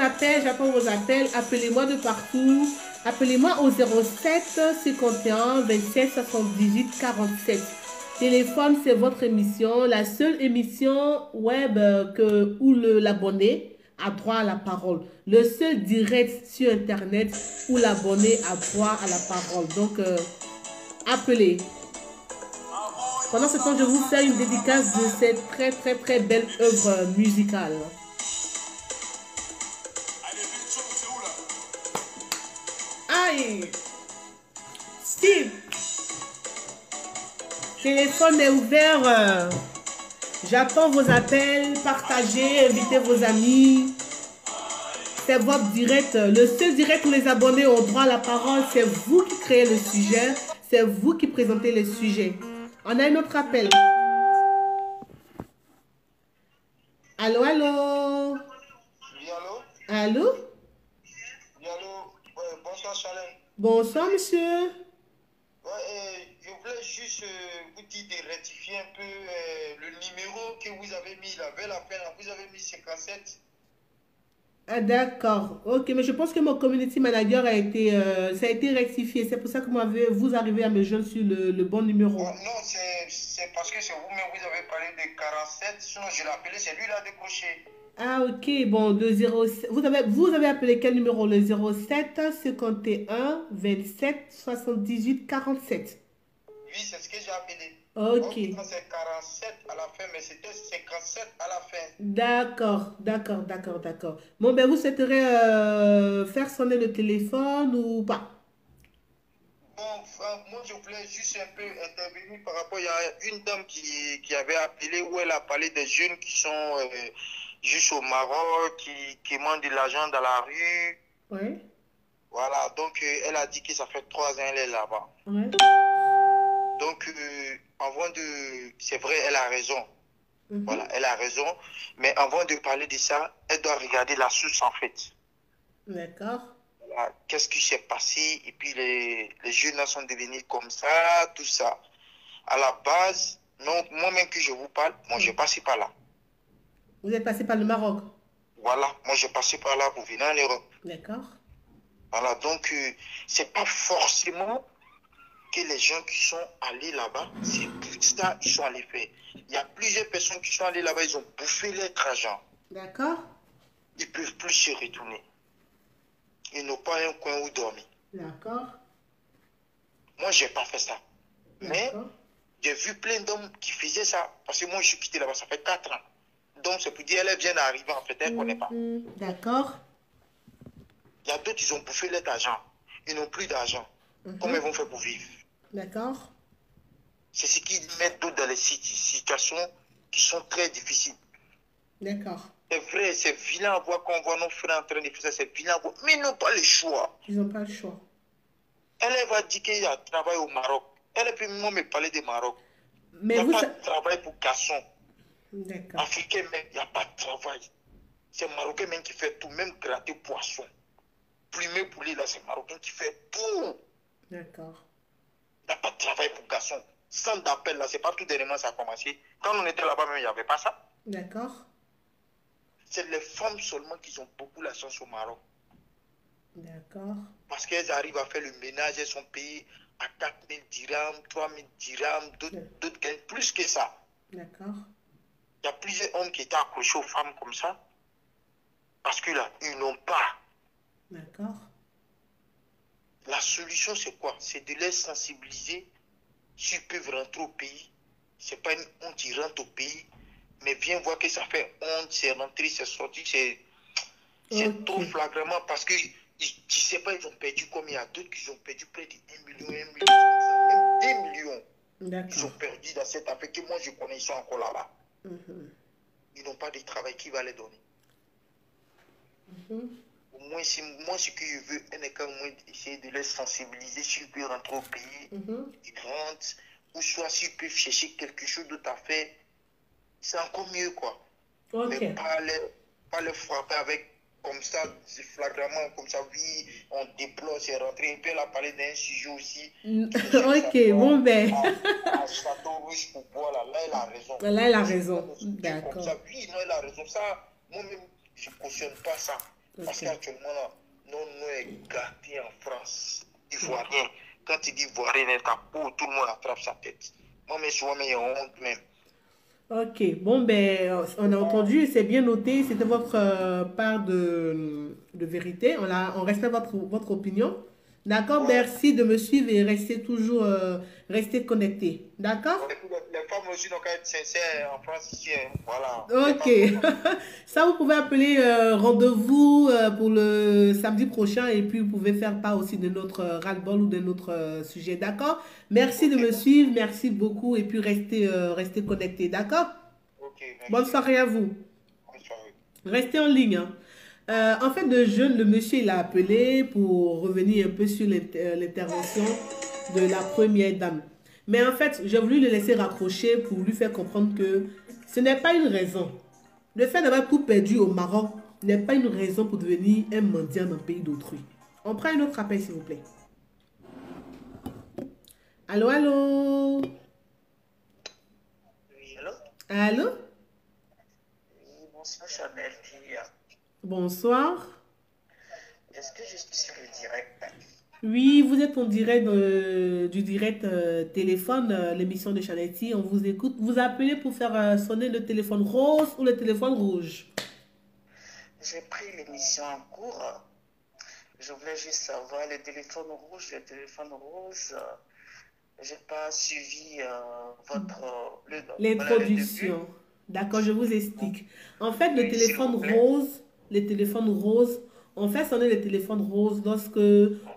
appels. Appelez-moi de partout. Appelez-moi au 07 51 27 78 47. Téléphone, c'est votre émission. La seule émission web où l'abonné a droit à la parole. Le seul direct sur Internet où l'abonné a droit à la parole. Donc, appelez. Pendant ce temps, je vous fais une dédicace de cette très belle œuvre musicale. Aïe! Steve! Téléphone est ouvert. J'attends vos appels. Partagez, invitez vos amis. C'est votre direct. Le seul direct où les abonnés ont droit à la parole, c'est vous qui créez le sujet. C'est vous qui présentez le sujet. On a un autre appel. Allô, allô? Oui, allô? Allô? Oui, allô? Ouais, bonsoir, Charlène. Bonsoir, monsieur. Ouais, juste vous dire de rectifier un peu le numéro que vous avez mis, la belle affaire, vous avez mis 57. Ah, d'accord. Ok, mais je pense que mon community manager ça a été rectifié. C'est pour ça que vous arrivez à me joindre sur le bon numéro. Oh, non, c'est parce que c'est vous-même, vous avez parlé de 47. Sinon, je l'ai appelé, c'est lui qui l'a décroché. Ah, ok. Bon, le 07. Vous avez appelé quel numéro? Le 07 51 27 78 47. Oui, c'est ce que j'ai appelé. Ok. C'est 47 à la fin, mais c'était 57 à la fin. D'accord, d'accord, d'accord, d'accord. Bon, ben, vous souhaiterez faire sonner le téléphone ou pas? Bon, moi, je voulais juste un peu intervenir par rapport, il y a une dame qui avait appelé où elle a parlé des jeunes qui sont juste au Maroc, qui demandent de l'argent dans la rue. Oui. Voilà, donc elle a dit que ça fait 3 ans qu'elle est là-bas. Oui. Donc, c'est vrai, elle a raison. Voilà, elle a raison. Mais avant de parler de ça, elle doit regarder la source en fait. D'accord. Voilà, qu'est-ce qui s'est passé? Et puis les jeunes là sont devenus comme ça, tout ça. À la base, moi-même que je vous parle, moi j'ai passé par là. Vous êtes passé par le Maroc? Voilà, moi j'ai passé par là pour venir en Europe. D'accord. Voilà, donc c'est pas forcément que les gens qui sont allés là-bas, c'est tout ça ils sont allés faire. Il y a plusieurs personnes qui sont allées là-bas, ils ont bouffé leur argent. D'accord. Ils ne peuvent plus se retourner. Ils n'ont pas un coin où dormir. D'accord. Moi, je n'ai pas fait ça. Mais j'ai vu plein d'hommes qui faisaient ça. Parce que moi, je suis quitté là-bas, ça fait 4 ans. Donc, c'est pour dire, elle vient d'arriver, en fait, elle ne connaît pas. D'accord. Il y a d'autres, ils ont bouffé leur argent. Ils n'ont plus d'argent. Comment ils vont faire pour vivre? D'accord. C'est ce qui met d'autres dans les situations qui sont très difficiles. D'accord. C'est vrai, c'est vilain à voir qu'on voit nos frères en train de faire ça, c'est vilain à voir. Mais ils n'ont pas le choix. Ils n'ont pas le choix. Elle va dire qu'il y a travail au Maroc. Elle peut même me parler du Maroc. Mais il n'y a pas de travail pour garçons. D'accord. Africains même, il n'y a pas de travail. C'est Marocain même qui fait tout, même gratter poisson. Plumer poulet, là, c'est Marocain qui fait tout. D'accord. Il n'y a pas de travail pour garçons. Sans d'appel, là, c'est pas tout dernièrement ça a commencé. Quand on était là-bas, même, il n'y avait pas ça. D'accord. C'est les femmes seulement qui ont beaucoup la chance au Maroc. D'accord. Parce qu'elles arrivent à faire le ménage, elles sont payées à 4 000 dirhams, 3 000 dirhams, d'autres gagnent plus que ça. D'accord. Il y a plusieurs hommes qui étaient accrochés aux femmes comme ça. Parce que là, ils n'ont pas. D'accord. La solution, c'est quoi? C'est de les sensibiliser. S'ils peuvent rentrer au pays, c'est pas une honte, ils rentrent au pays. Mais viens voir que ça fait honte, c'est rentré, c'est sorti, c'est trop flagramment parce que tu sais pas, ils ont perdu combien? Il y a d'autres qui ont perdu près de 1 million, 1 million, même 2 millions. Ils ont perdu dans cette affaire que moi je connais, ils sont encore là-bas. Ils n'ont pas de travail, qui va les donner? Au moins, moi, ce que je veux, un écart, au moins, essayer de les sensibiliser. S'ils peuvent rentrer au pays, ils rentrent, ou soit s'ils peuvent chercher quelque chose d'autre à faire, c'est encore mieux, quoi. Mais pas les frapper avec comme ça, flagramment, comme ça, oui, on déploie, c'est rentré. Et puis elle a parlé d'un sujet aussi. Ok, bon ben. Un château rouge pour boire, là, elle a raison. Là, elle a raison. D'accord. Oui, non, elle a raison. Ça, moi-même, je ne cautionne pas ça. Parce qu'actuellement, là, nous sommes gâtés en France. Ivoirien. Quand tu dis Ivoirien, ta peau, tout le monde attrape sa tête. Moi-même, souvent, il y a honte même. Ok, bon ben, on a entendu, c'est bien noté, c'était votre part de vérité, on respecte votre opinion. D'accord, merci de me suivre et restez connecté. D'accord? Les femmes aussi n'ont qu'à être sincères en France ici, voilà. Ok, ça vous pouvez appeler rendez-vous pour le samedi prochain et puis vous pouvez faire part aussi de notre ras-le-bol ou de notre sujet, d'accord? Merci de me suivre, merci beaucoup et puis restez connecté, d'accord? Bonne soirée à vous. Bonne soirée. Restez en ligne. En fait, le monsieur, il a appelé pour revenir un peu sur l'intervention de la première dame. Mais en fait, j'ai voulu le laisser raccrocher pour lui faire comprendre que ce n'est pas une raison. Le fait d'avoir tout perdu au Maroc n'est pas une raison pour devenir un mendiant dans le pays d'autrui. On prend un autre appel, s'il vous plaît. Allô, allô? Oui, allô? Allô? Oui, bonsoir, Chanel. Bonsoir. Est-ce que je suis sur le direct? Oui, vous êtes en direct du direct téléphone, l'émission de Chanetti. On vous écoute. Vous appelez pour faire sonner le téléphone rose ou le téléphone rouge? J'ai pris l'émission en cours. Je voulais juste savoir le téléphone rouge, le téléphone rose. J'ai pas suivi le début. L'introduction. D'accord, je vous explique. En fait, Oui, s'il vous plaît. le téléphone rose, on fait sonner le téléphone rose lorsque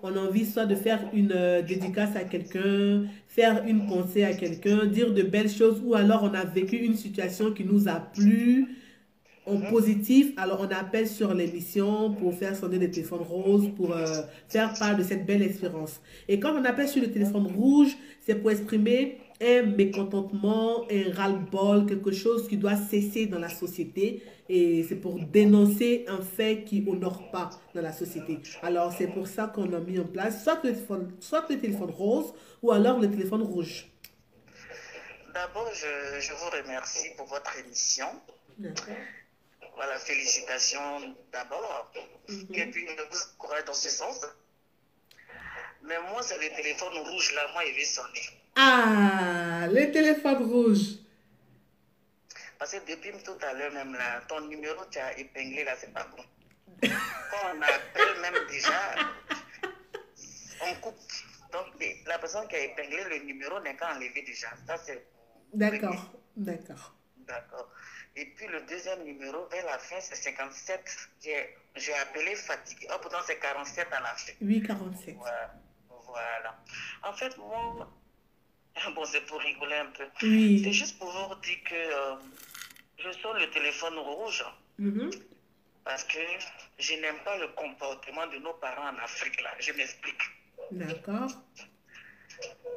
on a envie soit de faire une dédicace à quelqu'un, faire une pensée à quelqu'un, dire de belles choses, ou alors on a vécu une situation qui nous a plu en positif, alors on appelle sur l'émission pour faire sonner le téléphone rose, pour faire part de cette belle expérience. Et quand on appelle sur le téléphone rouge, c'est pour exprimer un mécontentement, un ras-le-bol, quelque chose qui doit cesser dans la société. Et c'est pour dénoncer un fait qui honore pas dans la société. Alors c'est pour ça qu'on a mis en place soit le téléphone rose ou alors le téléphone rouge. D'abord, je vous remercie pour votre émission. D'accord. Voilà, félicitations d'abord. Et puis, je vous encourage dans ce sens. Mais moi, c'est le téléphone rouge là, moi, il veut sonner. Ah, le téléphone rouge. Parce que depuis tout à l'heure même là, ton numéro tu as épinglé là, c'est pas bon. Quand on appelle même déjà, on coupe. Donc la personne qui a épinglé le numéro n'est qu'à enlever déjà. Ça c'est... D'accord, d'accord. D'accord. Et puis le deuxième numéro, vers la fin, c'est 57. J'ai appelé fatigué. Oh, pourtant c'est 47 à la fin. Oui, 47. Voilà. En fait, moi, bon, c'est pour rigoler un peu. Oui. C'est juste pour vous dire que je sors le téléphone rouge parce que je n'aime pas le comportement de nos parents en Afrique, là. Je m'explique. D'accord.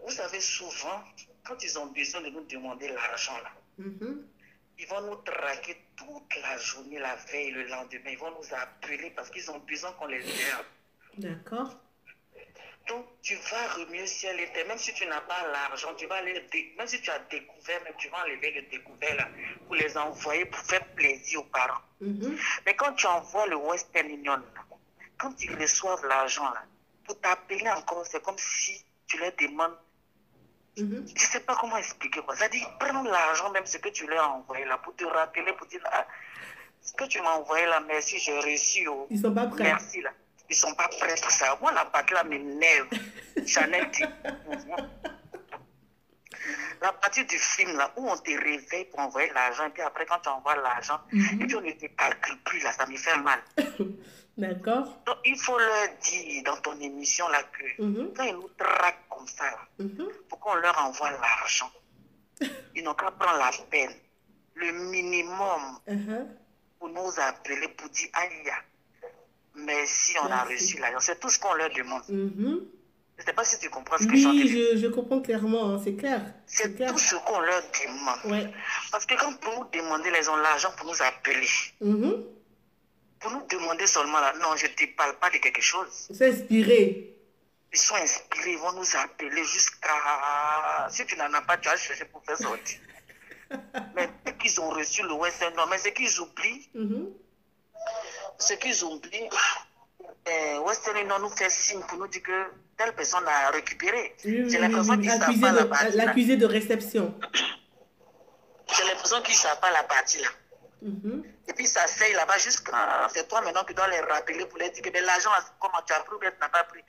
Vous savez, souvent, quand ils ont besoin de nous demander l'argent, là, ils vont nous traquer toute la journée, la veille, le lendemain. Ils vont nous appeler parce qu'ils ont besoin qu'on les aide. D'accord. Donc, tu vas remuer ciel et terre. Même si tu n'as pas l'argent, tu vas aller, même si tu as découvert, même tu vas enlever le découvert là, pour les envoyer pour faire plaisir aux parents. Mais quand tu envoies le Western Union, là, quand ils reçoivent l'argent, là, pour t'appeler encore, c'est comme si tu leur demandes. Je ne sais pas comment expliquer quoi. Ça dit, prends l'argent, même ce que tu leur as envoyé là, pour te rappeler, pour dire, ah, ce que tu m'as envoyé là, merci, j'ai reçu. Oh, ils sont pas prêts. Merci là. Ils ne sont pas prêts pour ça. Moi, la batte là m'énerve. Chanel dit. La partie du film là, où on te réveille pour envoyer l'argent, et puis après, quand tu envoies l'argent, et puis on ne te calcule plus là, ça me fait mal. D'accord. Donc, il faut leur dire dans ton émission là que quand ils nous traquent comme ça, là, pour qu'on leur envoie l'argent, ils n'ont qu'à prendre la peine, le minimum, pour nous appeler, pour dire aïe. Merci, on a reçu l'argent. C'est tout ce qu'on leur demande. Je ne sais pas si tu comprends ce que j'en dis. Oui, je comprends clairement, hein, c'est clair. C'est tout ce qu'on leur demande. Parce que quand pour nous demander, ils ont l'argent pour nous appeler. Pour nous demander seulement là, non, je ne te parle pas de quelque chose. C'est inspiré. Ils sont inspirés, ils vont nous appeler jusqu'à... Si tu n'en as pas, tu vas chercher pour faire sortir. Mais dès qu'ils ont reçu le Western, non, mais ce qu'ils oublient, ce qu'ils oublient, Western Union nous fait signe pour nous dire que telle personne a récupéré. J'ai l'impression qu'ils ne savent pas la partie là. L'accusé de réception. J'ai l'impression qu'ils ne savent pas la partie là. Et puis ça s'aille là-bas jusqu'à... C'est toi maintenant qui dois les rappeler pour les dire que l'argent, comment tu as pris ou bien tu n'as pas pris.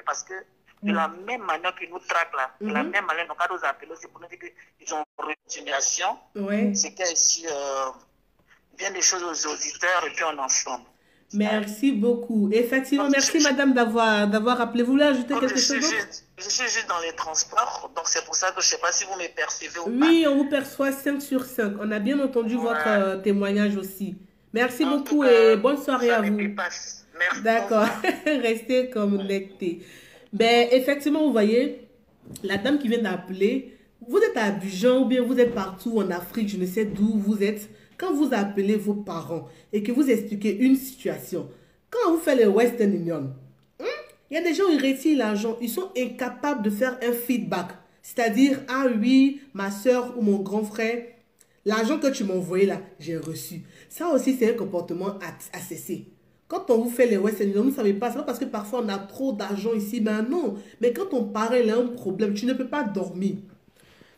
Parce que de la même manière qu'ils nous traquent là, de la même manière, nous allons nous appeler aussi pour nous dire qu'ils ont continuation. C'est qu'il y a ici bien des choses aux auditeurs et puis on ensemble. Merci beaucoup. Effectivement, merci madame d'avoir appelé. Vous voulez ajouter quelque chose d'autre? Je suis juste dans les transports, donc c'est pour ça que je ne sais pas si vous me percevez ou pas. Oui, on vous perçoit 5 sur 5. On a bien entendu votre témoignage aussi. Merci beaucoup et bonne soirée à vous. Merci. D'accord, restez connectés. Ben, effectivement, vous voyez, la dame qui vient d'appeler, vous êtes à Abidjan ou bien vous êtes partout en Afrique, je ne sais d'où vous êtes. Quand vous appelez vos parents et que vous expliquez une situation, quand vous faites le Western Union, il y a des gens qui retirent l'argent, ils sont incapables de faire un feedback. C'est-à-dire, ah oui, ma soeur ou mon grand frère, l'argent que tu m'as envoyé là, j'ai reçu. Ça aussi, c'est un comportement à cesser. Quand on vous fait les Western Union, vous ne savez pas, c'est pas parce que parfois on a trop d'argent ici, ben non. Mais quand ton parent a un problème, tu ne peux pas dormir.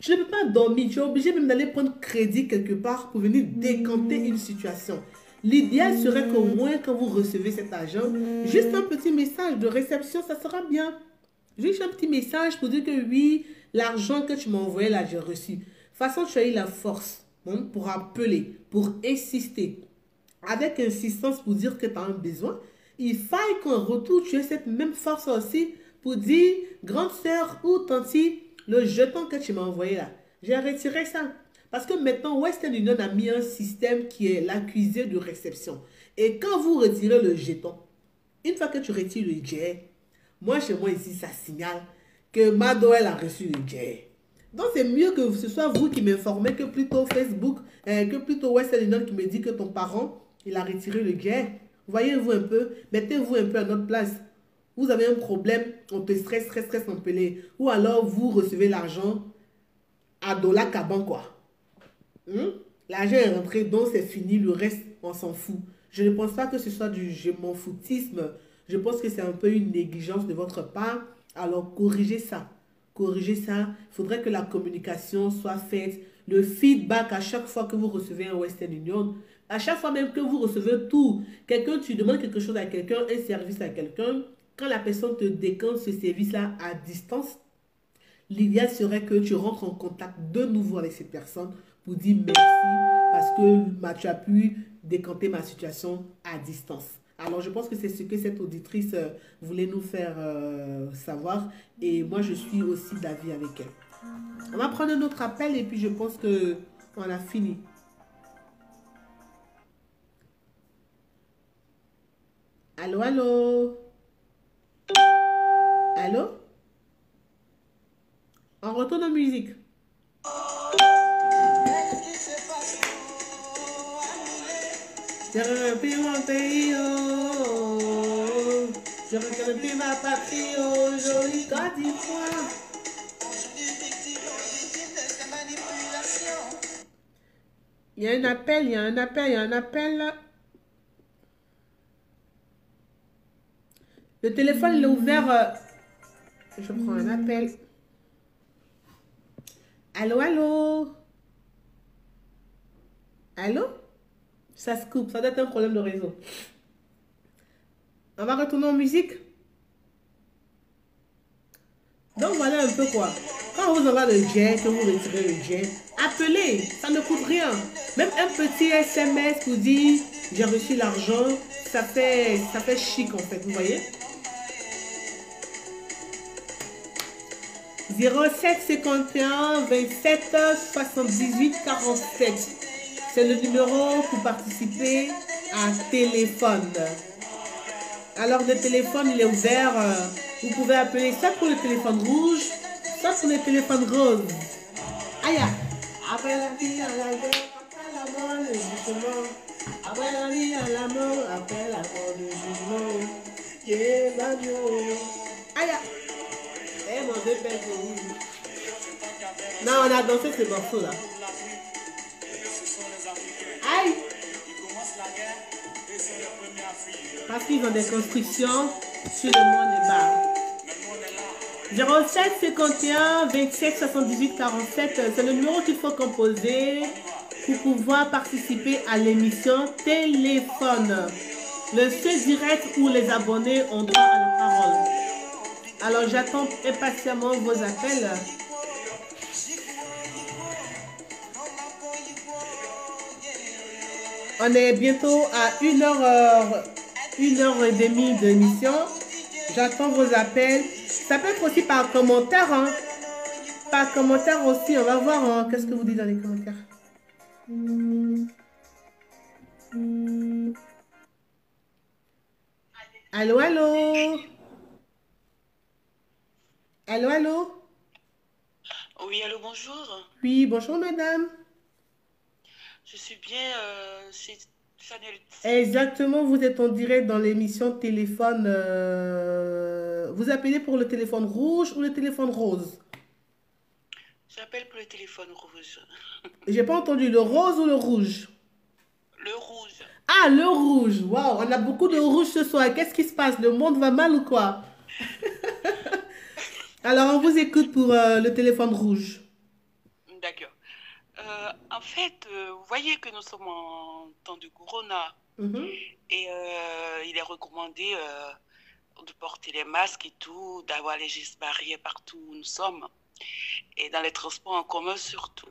Tu ne peux pas dormir, tu es obligé même d'aller prendre crédit quelque part pour venir décanter une situation. L'idéal serait qu'au moins quand vous recevez cet argent, juste un petit message de réception, ça sera bien. Juste un petit message pour dire que oui, l'argent que tu m'as envoyé là, j'ai reçu. De toute façon, tu as eu la force pour appeler, pour insister. Avec insistance pour dire que tu as un besoin. Il faille qu'en retour, tu aies cette même force aussi pour dire, grande sœur ou tantie, le jeton que tu m'as envoyé là, j'ai retiré ça. Parce que maintenant, Western Union a mis un système qui est l'accusé de réception. Et quand vous retirez le jeton, une fois que tu retires le jet, moi chez moi ici, ça signale que Madoel a reçu le jet. Donc c'est mieux que ce soit vous qui m'informez que plutôt Facebook, que plutôt Western Union qui me dit que ton parent, il a retiré le jet. Voyez-vous un peu, mettez-vous un peu à notre place. Vous avez un problème, on te stresse, on peut les. Ou alors vous recevez l'argent à dollar caban quoi. L'argent est rentré, donc c'est fini, le reste, on s'en fout. Je ne pense pas que ce soit du je m'en foutisme. Je pense que c'est un peu une négligence de votre part. Alors corrigez ça. Corrigez ça. Il faudrait que la communication soit faite. Le feedback à chaque fois que vous recevez un Western Union. À chaque fois même que vous recevez tout. Quelqu'un, tu demandes quelque chose à quelqu'un, un service à quelqu'un. Quand la personne te décante ce service-là à distance, l'idéal serait que tu rentres en contact de nouveau avec cette personne pour dire merci parce que tu as pu décanter ma situation à distance. Alors, je pense que c'est ce que cette auditrice voulait nous faire savoir. Et moi, je suis aussi d'avis avec elle. On va prendre un autre appel et puis je pense qu'on a fini. Allô, allô? Allô? On retourne en musique. Je regrette mon pays, je regrette ma patrie, jolie Côte d'Ivoire. Il y a un appel, il y a un appel. Le téléphone il est ouvert. Je prends un appel. Allô, allô? Allô? Ça se coupe, ça doit être un problème de réseau. On va retourner en musique. Donc voilà un peu quoi. Quand on vous envoie le jet, que vous retirez le jet, appelez, ça ne coûte rien. Même un petit SMS pour dire j'ai reçu l'argent, ça fait chic en fait, vous voyez. 07 51 27 78 47. C'est le numéro pour participer à téléphone. Alors le téléphone il est ouvert. Vous pouvez appeler ça pour le téléphone rouge, ça pour le téléphone rose. Aïe! Après la vie à la guerre, après la mort, le jugement. Après la vie à la mort, après la mort, le jugement. Yeah, Mario. Aïe! Eh mon Dieu, père de rouge. Non, on a dansé ce morceau là. Aïe! Parce qu'ils ont des constructions sur le monde des bars. 07 51 27 78 47, c'est le numéro qu'il faut composer pour pouvoir participer à l'émission téléphone. Le seul direct où les abonnés ont droit à la parole. Alors j'attends impatiemment vos appels. On est bientôt à 1h30 d'émission. J'attends vos appels. Ça peut être aussi par commentaire. Hein. Par commentaire aussi. On va voir hein, qu'est-ce que vous dites dans les commentaires. Allô, allô? Allô, allô? Oui, allô, bonjour. Oui, bonjour madame. Je suis bien, c'est Chanel. Exactement, vous êtes en direct dans l'émission téléphone. Vous appelez pour le téléphone rouge ou le téléphone rose? J'appelle pour le téléphone rouge. J'ai pas entendu, le rose ou le rouge? Le rouge. Ah, le rouge. Waouh, on a beaucoup de rouge ce soir. Qu'est-ce qui se passe? Le monde va mal ou quoi? Alors, on vous écoute pour le téléphone rouge. D'accord. En fait, vous voyez que nous sommes en temps de corona. Et il est recommandé de porter les masques et tout, d'avoir les gestes barrières partout où nous sommes. Et dans les transports en commun surtout.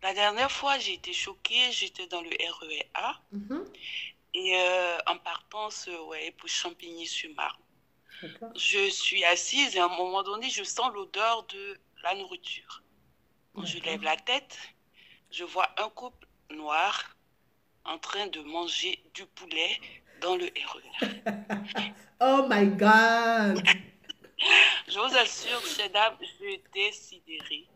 La dernière fois, j'ai été choquée, j'étais dans le RER A et en partance pour Champigny-sur-Marne. Je suis assise et à un moment donné, je sens l'odeur de la nourriture. Quand je lève la tête, je vois un couple noir en train de manger du poulet dans le RER. Oh my God! Je vous assure, ces dames, j'étais sidérée.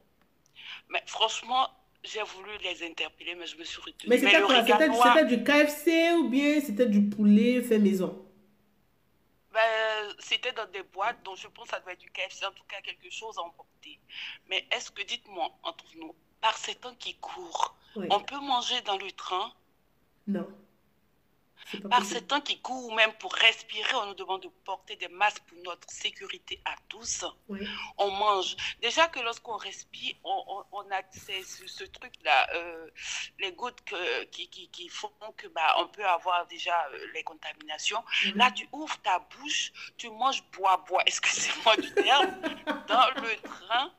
Mais franchement, j'ai voulu les interpeller, mais je me suis retenue. Mais c'était quoi? C'était du KFC ou bien c'était du poulet fait maison? C'était dans des boîtes, donc je pense que ça doit être du KFC, en tout cas quelque chose à emporter. Mais est-ce que, dites-moi, entre nous, par ces temps qui courent, on peut manger dans le train? Non. Par ces temps qui courent, même pour respirer, on nous demande de porter des masques pour notre sécurité à tous. On mange. Déjà que lorsqu'on respire, on a ce truc-là, les gouttes qui font que on peut avoir déjà les contaminations. Là, tu ouvres ta bouche, tu manges bois. Excusez-moi du terme, dans le train.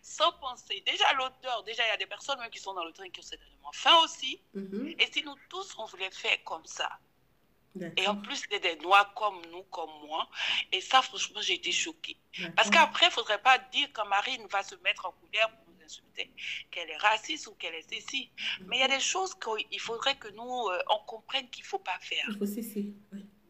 Sans penser. Déjà l'odeur, déjà il y a des personnes même qui sont dans le train qui ont certainement faim aussi. Et si nous tous on voulait faire comme ça, et en plus il y a des noirs comme nous, comme moi, et ça franchement j'ai été choquée. Parce qu'après il ne faudrait pas dire quand Marine va se mettre en colère pour nous insulter qu'elle est raciste ou qu'elle est ceci. Mais il y a des choses qu'il faudrait que nous on comprenne qu'il ne faut pas faire. Il faut cesser.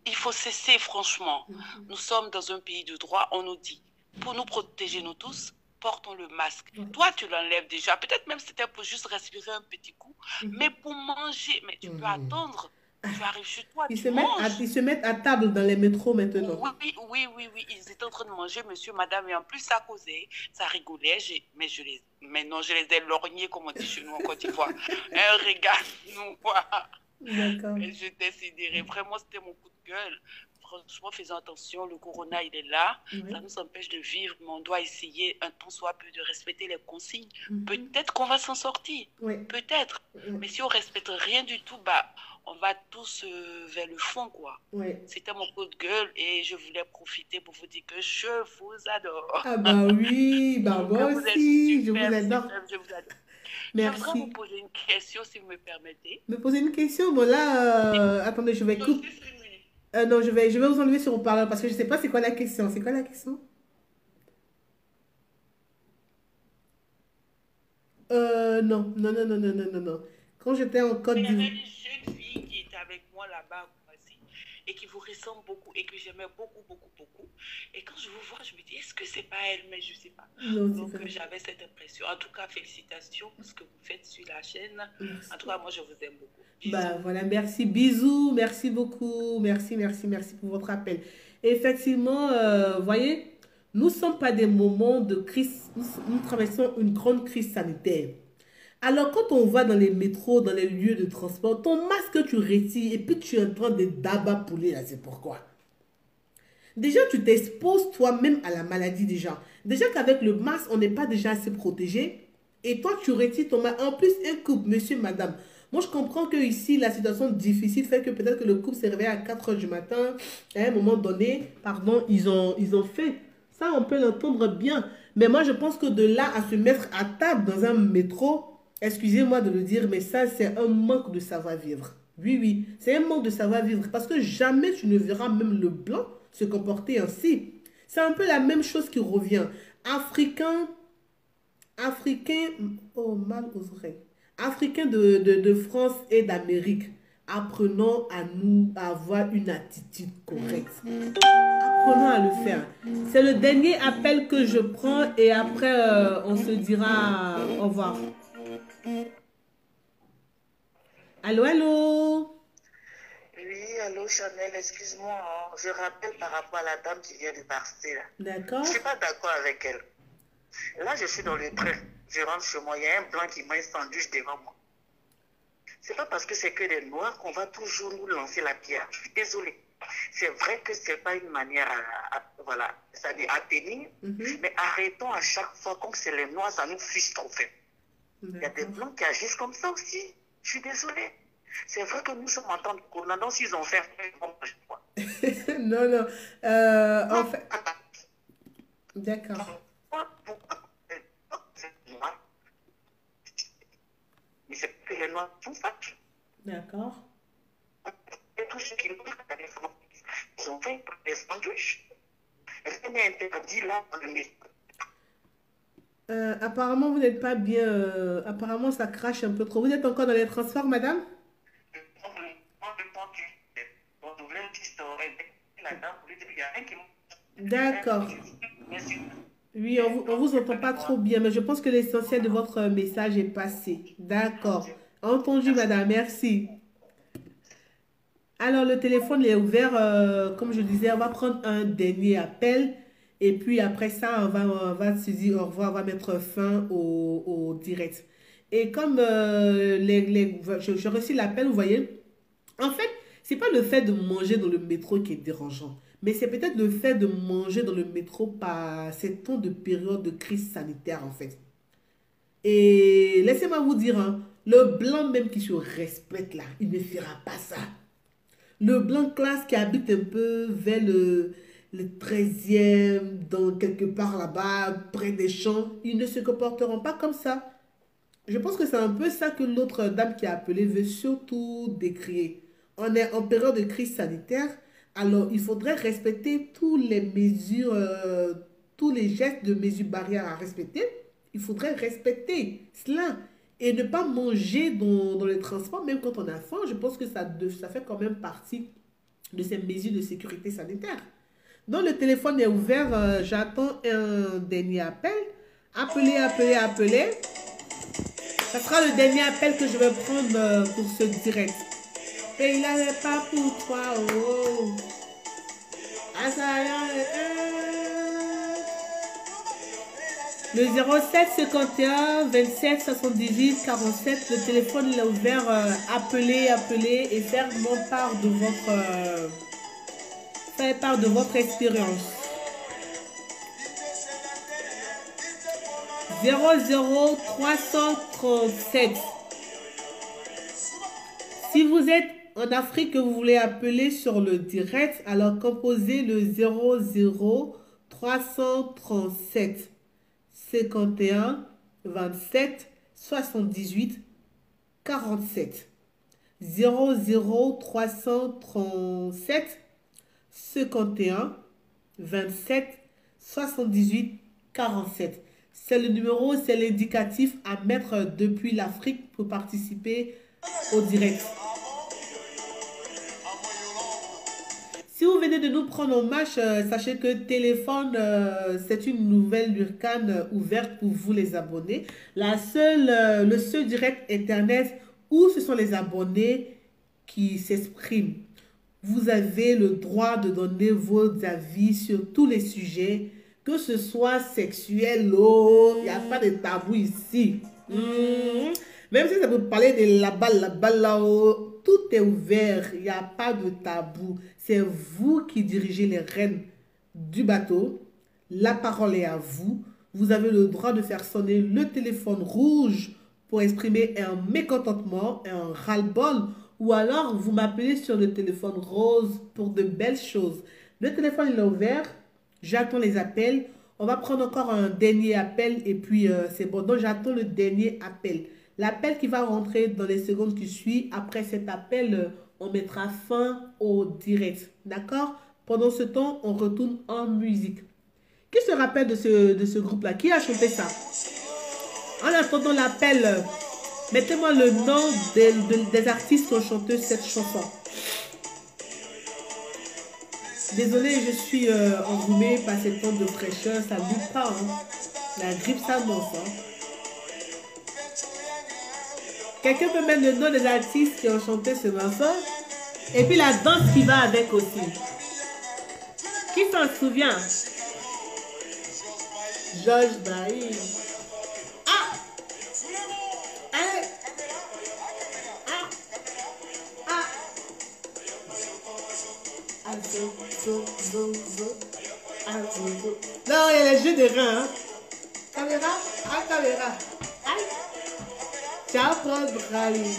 Il faut cesser franchement. Nous sommes dans un pays de droit, on nous dit, pour nous protéger nous tous, portons le masque. Toi, tu l'enlèves déjà. Peut-être même c'était pour juste respirer un petit coup. Mais pour manger, mais tu peux attendre. Tu arrives chez toi, ils se mettent à table dans les métros maintenant. Oui. Ils étaient en train de manger, monsieur, madame. Et en plus, ça causait, ça rigolait. Mais non, je les ai lorgnés, comme on dit chez nous en Côte d'Ivoire. Un regard, nous, D'accord. Et je déciderai. Vraiment, c'était mon coup de gueule. Franchement, faisons attention, le corona, il est là. Ça nous empêche de vivre, mais on doit essayer un tant soit peu de respecter les consignes. Peut-être qu'on va s'en sortir. Peut-être. Mais si on ne respecte rien du tout, on va tous vers le fond, quoi. C'était mon coup de gueule et je voulais profiter pour vous dire que je vous adore. Ah oui, moi aussi, je vous adore. Je vous adore. Merci. Je voudrais vous poser une question, si vous me permettez. Me poser une question? Bon là, attendez, je vais couper. Non, je vais vous enlever sur haut-parleur parce que je ne sais pas c'est quoi la question. C'est quoi la question? Non. Quand j'étais en Côte d'Ivoire. Il y avait une jeune fille qui était avec moi là-bas et qui vous ressemble beaucoup et que j'aimais beaucoup. Et quand je vous vois, je me dis, est-ce que c'est pas elle? Mais je ne sais pas. Non, donc j'avais cette impression. En tout cas, félicitations pour ce que vous faites sur la chaîne. Merci. En tout cas, moi, je vous aime beaucoup. Bisous. Voilà, merci. Bisous. Merci beaucoup. Merci pour votre appel. Effectivement, voyez, nous ne sommes pas des moments de crise. Nous traversons une grande crise sanitaire. Alors, quand on va dans les métros, dans les lieux de transport, ton masque tu retires et puis tu es en train de dabapouler là, c'est pourquoi. Déjà, tu t'exposes toi-même à la maladie déjà. Déjà qu'avec le masque, on n'est pas déjà assez protégé. Et toi, tu retires ton masque. En plus, un couple, monsieur, madame. Moi, je comprends que ici, la situation difficile fait que peut-être que le couple s'est réveillé à 4 h du matin. À un moment donné, pardon, ils ont fait. Ça, on peut l'entendre bien. Mais moi, je pense que de là à se mettre à table dans un métro, excusez-moi de le dire, mais ça, c'est un manque de savoir-vivre. Oui, c'est un manque de savoir-vivre. Parce que jamais tu ne verras même le blanc se comporter ainsi. C'est un peu la même chose qui revient. Africain, oh mal oserait. Africains de France et d'Amérique, apprenons à nous à avoir une attitude correcte. Apprenons à le faire. C'est le dernier appel que je prends et après on se dira au revoir. Allô? Oui, allô Chanel, excuse-moi, hein. Je rappelle par rapport à la dame qui vient de partir. D'accord. Je ne suis pas d'accord avec elle. Là, je suis dans le train. Je rentre chez moi. Il y a un blanc qui m'a un sandwich devant moi. C'est pas parce que c'est que des noirs qu'on va toujours nous lancer la pierre. Je suis désolée. C'est vrai que c'est pas une manière voilà, c'est-à-dire à tenir, mais arrêtons à chaque fois comme c'est les noirs, ça nous frustre en fait. Il y a des blancs qui agissent comme ça aussi. Je suis désolée. C'est vrai que nous sommes en temps de corona, donc s'ils ont fait un non, non. En fait... D'accord. Mais c'est que les noirs font ça. D'accord. Et tous ceux qui ils ont fait des sandwichs. Rien n'est interdit là dans le métro. Apparemment, vous n'êtes pas bien. Apparemment, ça crache un peu trop. Vous êtes encore dans les transports, madame? D'accord. Oui, on vous entend pas trop bien, mais je pense que l'essentiel de votre message est passé. D'accord. Entendu, madame. Merci. Alors, le téléphone est ouvert. Comme je disais, on va prendre un dernier appel. Et puis, après ça, on va se dire au revoir. On va mettre fin au direct. Et comme j'ai reçu l'appel, vous voyez, en fait, c'est pas le fait de manger dans le métro qui est dérangeant. Mais c'est peut-être le fait de manger dans le métro par ces temps de période de crise sanitaire, en fait. Et laissez-moi vous dire, hein, le blanc même qui se respecte là, il ne fera pas ça. Le blanc classe qui habite un peu vers le 13e, dans quelque part là-bas, près des champs, ils ne se comporteront pas comme ça. Je pense que c'est un peu ça que l'autre dame qui a appelé veut surtout décrire. On est en période de crise sanitaire, alors il faudrait respecter toutes les mesures, tous les gestes de mesures barrières à respecter. Il faudrait respecter cela et ne pas manger dans les transports, même quand on a faim. Je pense que ça fait quand même partie de ces mesures de sécurité sanitaire. Donc le téléphone est ouvert, j'attends un dernier appel. Appelez. Ça sera le dernier appel que je vais prendre pour ce direct. Et il n'avait pas pour toi, oh. Le 07 51 27 78 47, le téléphone est ouvert. Appelez et faire part de votre expérience. 00337. Si vous êtes en Afrique que vous voulez appeler sur le direct, alors composez le 00337 51 27 78 47. 00337 51 27 78 47. C'est le numéro, c'est l'indicatif à mettre depuis l'Afrique pour participer au direct. Si vous venez de nous prendre en marche, sachez que téléphone, c'est une nouvelle Lurcan ouverte pour vous les abonnés. Le seul direct internet où ce sont les abonnés qui s'expriment. Vous avez le droit de donner vos avis sur tous les sujets, que ce soit sexuel, il n'y a pas de tabou ici. Même si ça peut parler de là-bas, tout est ouvert, il n'y a pas de tabou. C'est vous qui dirigez les rênes du bateau. La parole est à vous. Vous avez le droit de faire sonner le téléphone rouge pour exprimer un mécontentement, un ras-le-bol, ou alors vous m'appelez sur le téléphone rose pour de belles choses. Le téléphone est ouvert. J'attends les appels. On va prendre encore un dernier appel et puis c'est bon. Donc, j'attends le dernier appel. L'appel qui va rentrer dans les secondes qui suivent. Après cet appel, on mettra fin au direct. D'accord? Pendant ce temps, on retourne en musique. Qui se rappelle de ce groupe-là? Qui a chanté ça? En attendant l'appel, mettez-moi le nom des artistes qui ont chanté cette chanson. Désolée, je suis enrhumée par cette temps de fraîcheur, ça ne lutte pas. Hein. La grippe s'annonce. Hein. Quelqu'un peut mettre le nom des artistes qui ont chanté ce morceau? Et puis la danse qui va avec aussi. Qui s'en souvient? Georges Bailly. Ah! Allez! Ah! Ah! Non, il y a les jeux de reins. Hein? Caméra? Ah, caméra. Aïe! Ciao, Paul Brali.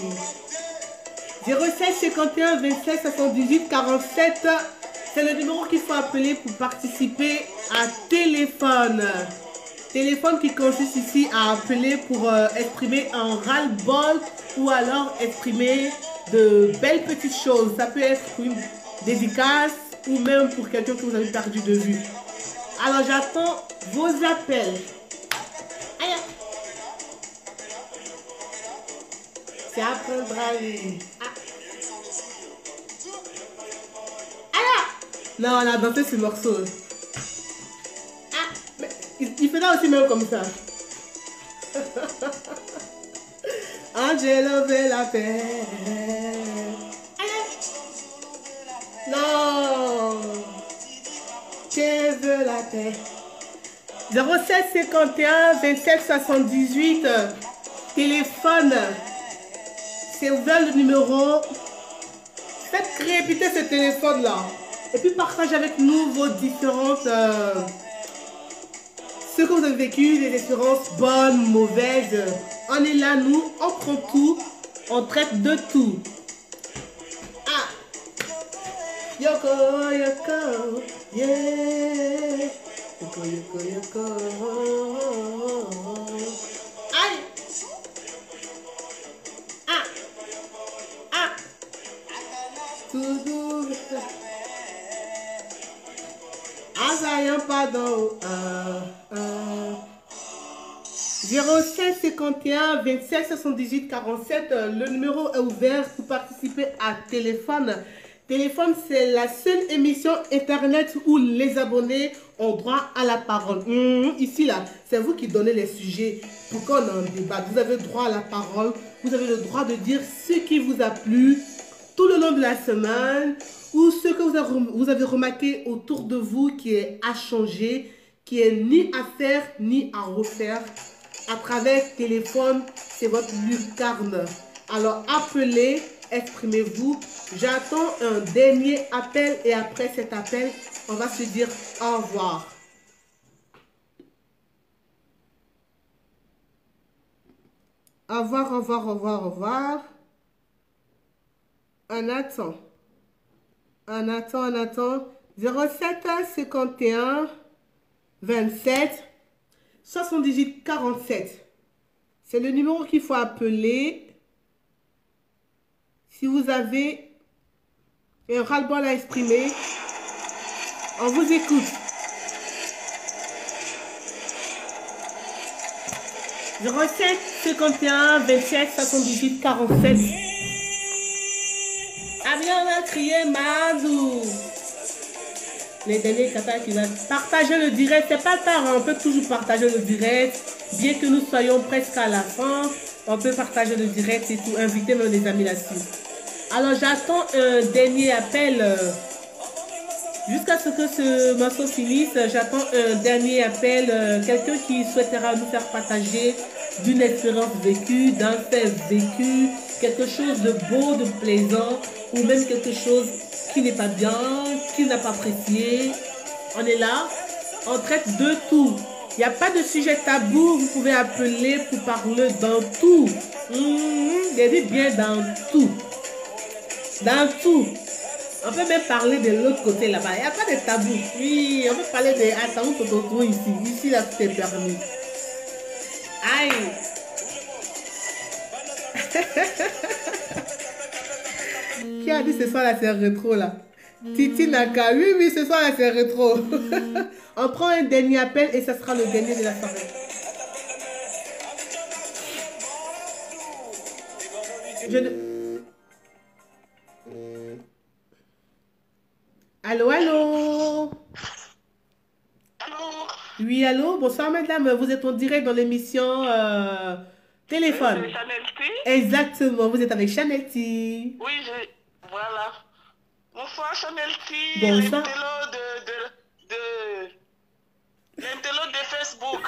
07 51 27 78 47. C'est le numéro qu'il faut appeler pour participer à téléphone. Téléphone qui consiste ici à appeler pour exprimer un ras-le-bol ou alors exprimer de belles petites choses. Ça peut être une dédicace ou même pour quelqu'un que vous avez perdu de vue. Alors j'attends vos appels. Aïe. C'est après Brali. Non, on a dansé ce morceau. Ah, mais il fait là aussi même comme ça. Angelo veut la paix. Non. Je veux la paix. 07 51 27 78. Téléphone. C'est ouvert le numéro. Faites répéter ce téléphone là. Et puis partagez avec nous vos différentes... ce que vous avez vécu, des expériences bonnes, mauvaises. On est là, nous, on prend tout, on traite de tout. Ah! Yoko, yoko, yeah. Yoko, yoko, yoko. Aïe! Ah! Ah! Tout doux. Azayan, pardon. 07 51 27 78 47. Le numéro est ouvert pour participer à téléphone. Téléphone, c'est la seule émission internet où les abonnés ont droit à la parole. Ici, là, c'est vous qui donnez les sujets pour qu'on en débatte. Vous avez droit à la parole. Vous avez le droit de dire ce qui vous a plu tout le long de la semaine, ou ce que vous avez remarqué autour de vous qui est à changer, qui est ni à faire ni à refaire. À travers téléphone, c'est votre lucarne. Alors appelez, exprimez-vous. J'attends un dernier appel et après cet appel, on va se dire au revoir. Au revoir, au revoir, au revoir, au revoir. On attend. On attend, on attend. 07 51 27 78 47. C'est le numéro qu'il faut appeler si vous avez un ras-le-bol à exprimer. On vous écoute. 07 51 27 78 47. Amiens a crié Madou. Les derniers Qatar qui va partager le direct. C'est pas tard, on peut toujours partager le direct. Bien que nous soyons presque à la fin, on peut partager le direct et tout. Inviter même les amis là-dessus. Alors j'attends un dernier appel. Jusqu'à ce que ce morceau finisse, j'attends un dernier appel. Quelqu'un qui souhaitera nous faire partager d'une expérience vécue, d'un fait vécu, quelque chose de beau, de plaisant, ou même quelque chose qui n'est pas bien, qui n'a pas apprécié. On est là, on traite de tout. Il n'y a pas de sujet tabou, vous pouvez appeler pour parler dans tout. J'ai dit bien dans tout. Dans tout. On peut même parler de l'autre côté là-bas. Il n'y a pas de tabou. Oui, on peut parler de... Attends, on peut trouver ici. Ici, là, tout est permis. Aïe. Qui a dit ce soir là c'est rétro là? Titi Naka. Oui, oui, ce soir là c'est rétro. On prend un dernier appel et ça sera le dernier de la soirée. Allô, allô? Allô? Oui, allô? Bonsoir, madame. Vous êtes en direct dans l'émission téléphone. C'est Chanel T? Exactement. Vous êtes avec Chanel T. Oui, voilà. Bonsoir, Chanel T. Bonsoir. L'intello de Facebook.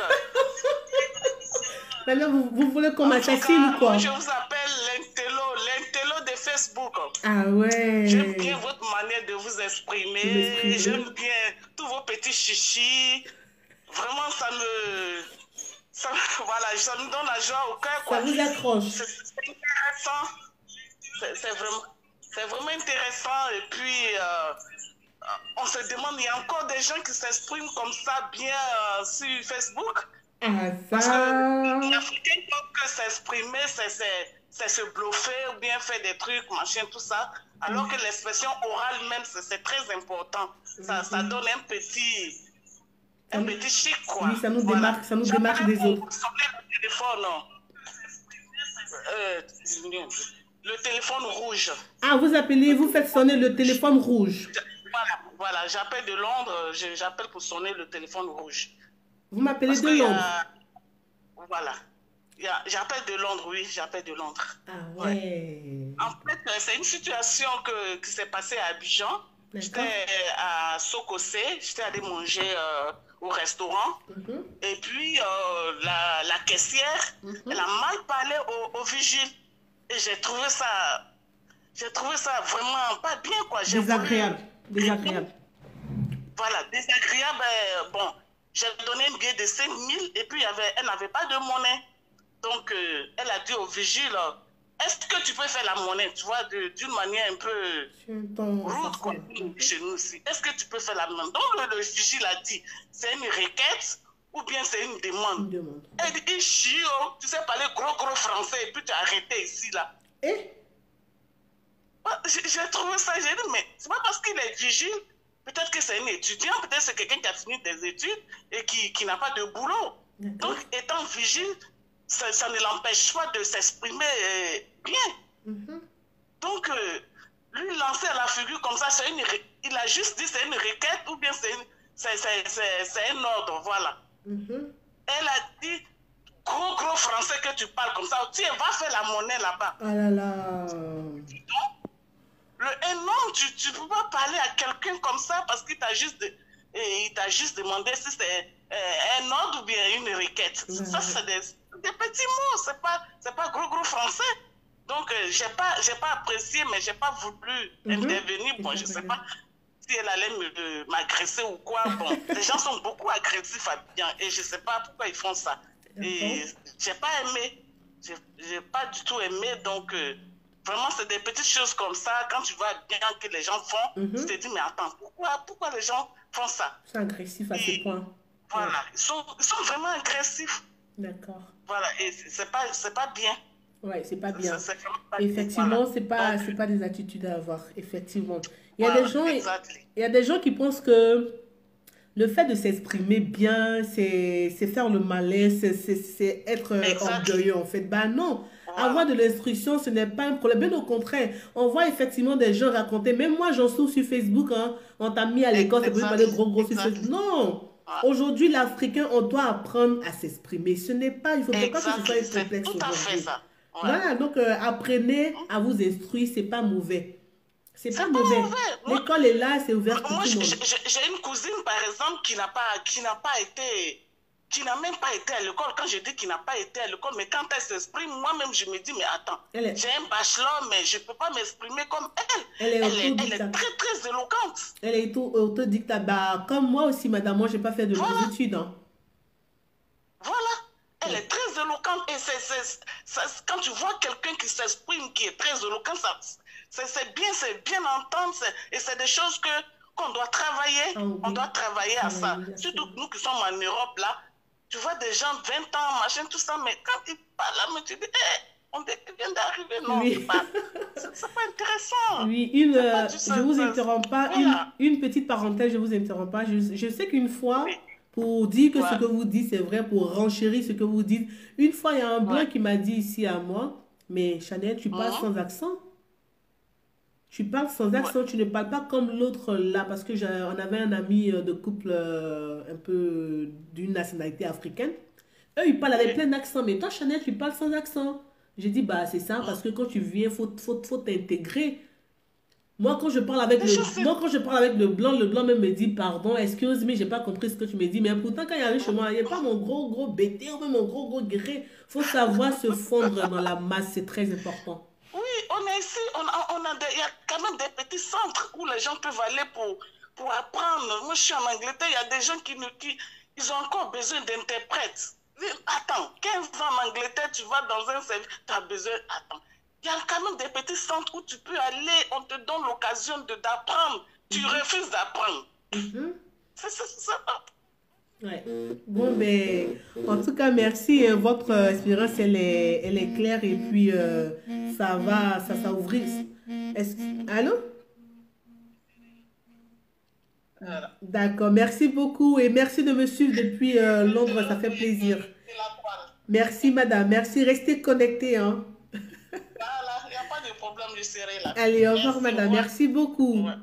Maintenant, vous voulez qu'on m'assassine ou quoi? Moi, je vous appelle l'intello de Facebook. Ah ouais. J'aime bien votre manière de vous exprimer. J'aime bien tous vos petits chichis. Vraiment, voilà, ça me donne la joie au cœur. Ça vous accroche. C'est intéressant. C'est vraiment intéressant. Et puis, on se demande, il y a encore des gens qui s'expriment comme ça bien sur Facebook. Ah, Parce ça. que les Africains peuvent que s'exprimer, c'est se bluffer ou bien faire des trucs, machin, tout ça. Alors que l'expression orale même, c'est très important. Ça donne un petit chic, quoi. Oui, ça nous démarque, ça nous démarque des autres. Le téléphone, le téléphone rouge. Ah, vous faites sonner le téléphone rouge. Voilà, j'appelle de Londres, j'appelle pour sonner le téléphone rouge. Vous m'appelez de Londres? Voilà. J'appelle de Londres, oui, j'appelle de Londres. Ah ouais. En fait, c'est une situation qui s'est passée à Abidjan. J'étais à Sokosé, j'étais allée manger au restaurant. Et puis, la caissière, elle a mal parlé au vigile. Et j'ai trouvé ça vraiment pas bien, quoi. Désagréable. Désagréable. Voilà, désagréable. Bon, j'ai donné un billet de 5 000 et puis elle n'avait pas de monnaie. Donc, elle a dit au vigile, est-ce que tu peux faire la monnaie, tu vois, d'une manière un peu rude, quoi, chez nous aussi. Est-ce que tu peux faire la monnaie? Donc, le vigile a dit, c'est une requête ou bien c'est une demande. Elle dit, tu sais parler gros français et puis tu as arrêté ici, là. J'ai trouvé ça, j'ai dit, mais c'est pas parce qu'il est vigile, peut-être que c'est un étudiant, peut-être que c'est quelqu'un qui a fini des études et qui n'a pas de boulot. Donc, étant vigile, ça ne l'empêche pas de s'exprimer bien. Donc, lui lancer à la figure comme ça, il a juste dit c'est une requête ou bien c'est un ordre, voilà. Elle a dit, gros français que tu parles comme ça, tu vas faire la monnaie là-bas. Ah là là. Un homme, tu ne peux pas parler à quelqu'un comme ça parce qu'il t'a juste demandé si c'est un ordre ou bien une requête. Ça, c'est des petits mots, c'est pas gros français. Donc, j'ai pas apprécié, mais j'ai pas voulu intervenir. Bon, je sais pas si elle allait m'agresser ou quoi. Bon, les gens sont beaucoup agressifs à bien et je sais pas pourquoi ils font ça. Et j'ai pas aimé. J'ai pas du tout aimé, donc vraiment, c'est des petites choses comme ça. Quand tu vois bien que les gens font, tu te dis, mais attends, pourquoi les gens font ça? C'est agressif à ce point. Voilà, ils sont vraiment agressifs. D'accord. Voilà, et c'est pas bien. Ouais, c'est pas bien. Pas Effectivement, voilà. c'est pas des attitudes à avoir. Effectivement. Il y a des gens qui pensent que le fait de s'exprimer bien, c'est faire le malin, c'est être orgueilleux en fait. Ben non. Avoir de l'instruction, ce n'est pas un problème. Bien au contraire, on voit effectivement des gens raconter. Même moi, j'en souffre sur Facebook. Hein. On t'a mis à l'école, c'est pour parler gros sur Facebook. Non. Aujourd'hui, l'Africain, on doit apprendre à s'exprimer. Ce n'est pas, il ne faut pas que ce soit un complexe aujourd'hui. Voilà, donc apprenez à vous instruire, c'est pas mauvais. C'est pas mauvais. L'école est là, c'est ouvert pour tout le monde. J'ai une cousine, par exemple, qui n'a même pas été à l'école. Quand je dis qu'il n'a pas été à l'école, mais quand elle s'exprime, moi-même, je me dis, mais attends, j'ai un bachelor, mais je ne peux pas m'exprimer comme elle. Elle est très, très éloquente. Elle est autodidacte. Bah, comme moi aussi, madame, moi, je n'ai pas fait de longues études. Hein. Voilà. Elle est très éloquente. Et quand tu vois quelqu'un qui s'exprime, qui est très éloquent, c'est bien entendre. Et c'est des choses qu'on doit travailler. On doit travailler à ça. Surtout nous qui sommes en Europe, là. Tu vois des gens, 20 ans, machin, tout ça, mais quand ils parlent là, mais tu dis, on vient d'arriver, non, c'est pas intéressant. Oui, je vous interromps pas, voilà. une petite parenthèse, je vous interromps pas. Je sais qu'une fois, pour dire que ce que vous dites, c'est vrai, pour renchérir ce que vous dites, une fois, il y a un blanc qui m'a dit ici à moi, mais Chanel, tu parles sans accent. Tu parles sans accent, tu ne parles pas comme l'autre là, parce que on avait un ami de couple un peu d'une nationalité africaine. Eux, ils parlent avec plein d'accent, mais toi, Chanel, tu parles sans accent. J'ai dit, bah, c'est ça, parce que quand tu viens, faut t'intégrer. Moi, quand je parle avec le blanc même me dit pardon, excuse, mais j'ai pas compris ce que tu me dis. Mais pourtant, quand il arrive chez moi, il n'y a pas mon gros bêté ou même mon gros gré. Il faut savoir se fondre dans la masse, c'est très important. Oui, on est ici, il y a quand même des petits centres où les gens peuvent aller pour apprendre. Moi, je suis en Angleterre, il y a des gens qui ils ont encore besoin d'interprètes. Attends, 15 ans en Angleterre, tu vas dans un service, tu as besoin, attends. Il y a quand même des petits centres où tu peux aller, on te donne l'occasion d'apprendre. Tu refuses d'apprendre. C'est ça. Ouais. Bon, ben, en tout cas, merci. Votre expérience, elle est claire et puis ça ouvre. Allô? D'accord, merci beaucoup et merci de me suivre depuis Londres, ça fait plaisir. Merci, madame. Merci, restez connectés, hein. Voilà, il n'y a pas de problème, je serai là. Allez, au revoir, madame. Merci beaucoup. Ouais.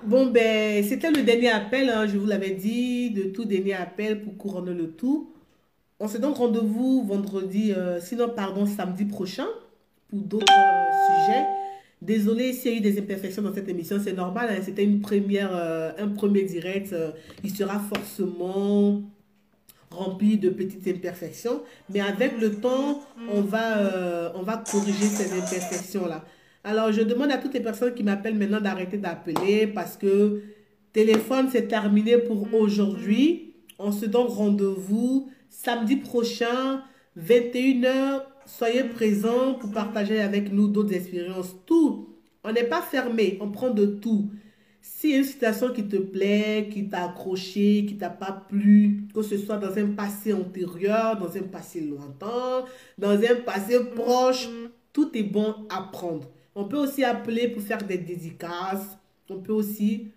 Bon, ben, c'était le dernier appel, hein, je vous l'avais dit, de tout dernier appel pour couronner le tout. On se donne rendez-vous vendredi, samedi prochain pour d'autres sujets. Désolée s'il y a eu des imperfections dans cette émission, c'est normal, hein, c'était un premier direct, il sera forcément rempli de petites imperfections, mais avec le temps, on va corriger ces imperfections-là. Alors, je demande à toutes les personnes qui m'appellent maintenant d'arrêter d'appeler parce que téléphone, c'est terminé pour aujourd'hui. On se donne rendez-vous samedi prochain, 21 h. Soyez présents pour partager avec nous d'autres expériences. Tout. On n'est pas fermé. On prend de tout. S'il y a une situation qui te plaît, qui t'a accroché, qui t'a pas plu, que ce soit dans un passé antérieur, dans un passé lointain, dans un passé proche, tout est bon à prendre. On peut aussi appeler pour faire des dédicaces. On peut aussi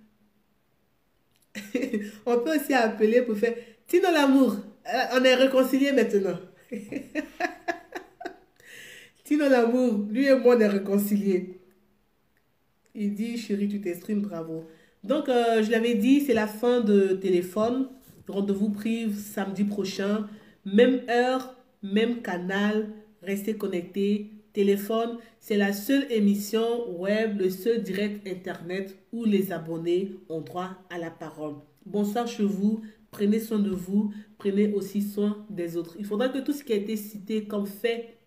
appeler pour faire... Tino l'amour, on est réconciliés maintenant. Tino l'amour, lui et moi on est réconciliés. Il dit, chérie, tu t'exprimes, bravo. Donc, je l'avais dit, c'est la fin de téléphone. Rendez-vous pris samedi prochain. Même heure, même canal. Restez connectés. Téléphone, c'est la seule émission web, le seul direct internet où les abonnés ont droit à la parole. Bonsoir chez vous, prenez soin de vous, prenez aussi soin des autres. Il faudra que tout ce qui a été cité comme fait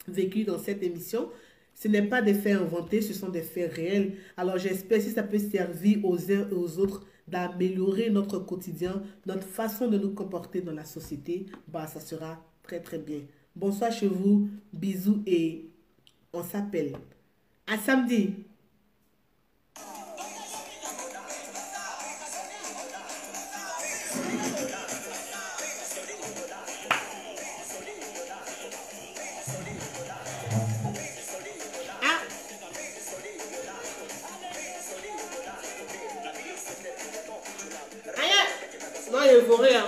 vécu dans cette émission, ce n'est pas des faits inventés, ce sont des faits réels. Alors j'espère, si ça peut servir aux uns et aux autres d'améliorer notre quotidien, notre façon de nous comporter dans la société, bah, ça sera très très bien. Bonsoir chez vous, bisous et on s'appelle. À samedi. Non, il faut rien.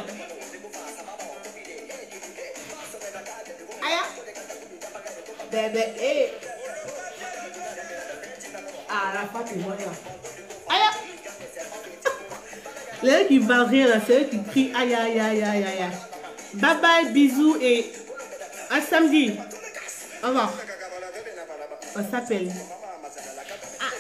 Bébé, eh. Ah, la femme, c'est moi là. Aïe. Les qui va rire là, c'est eux qui crient aïe aïe aïe aïe aïe. Bye bye, bisous et à samedi. Au revoir. On s'appelle. Ah,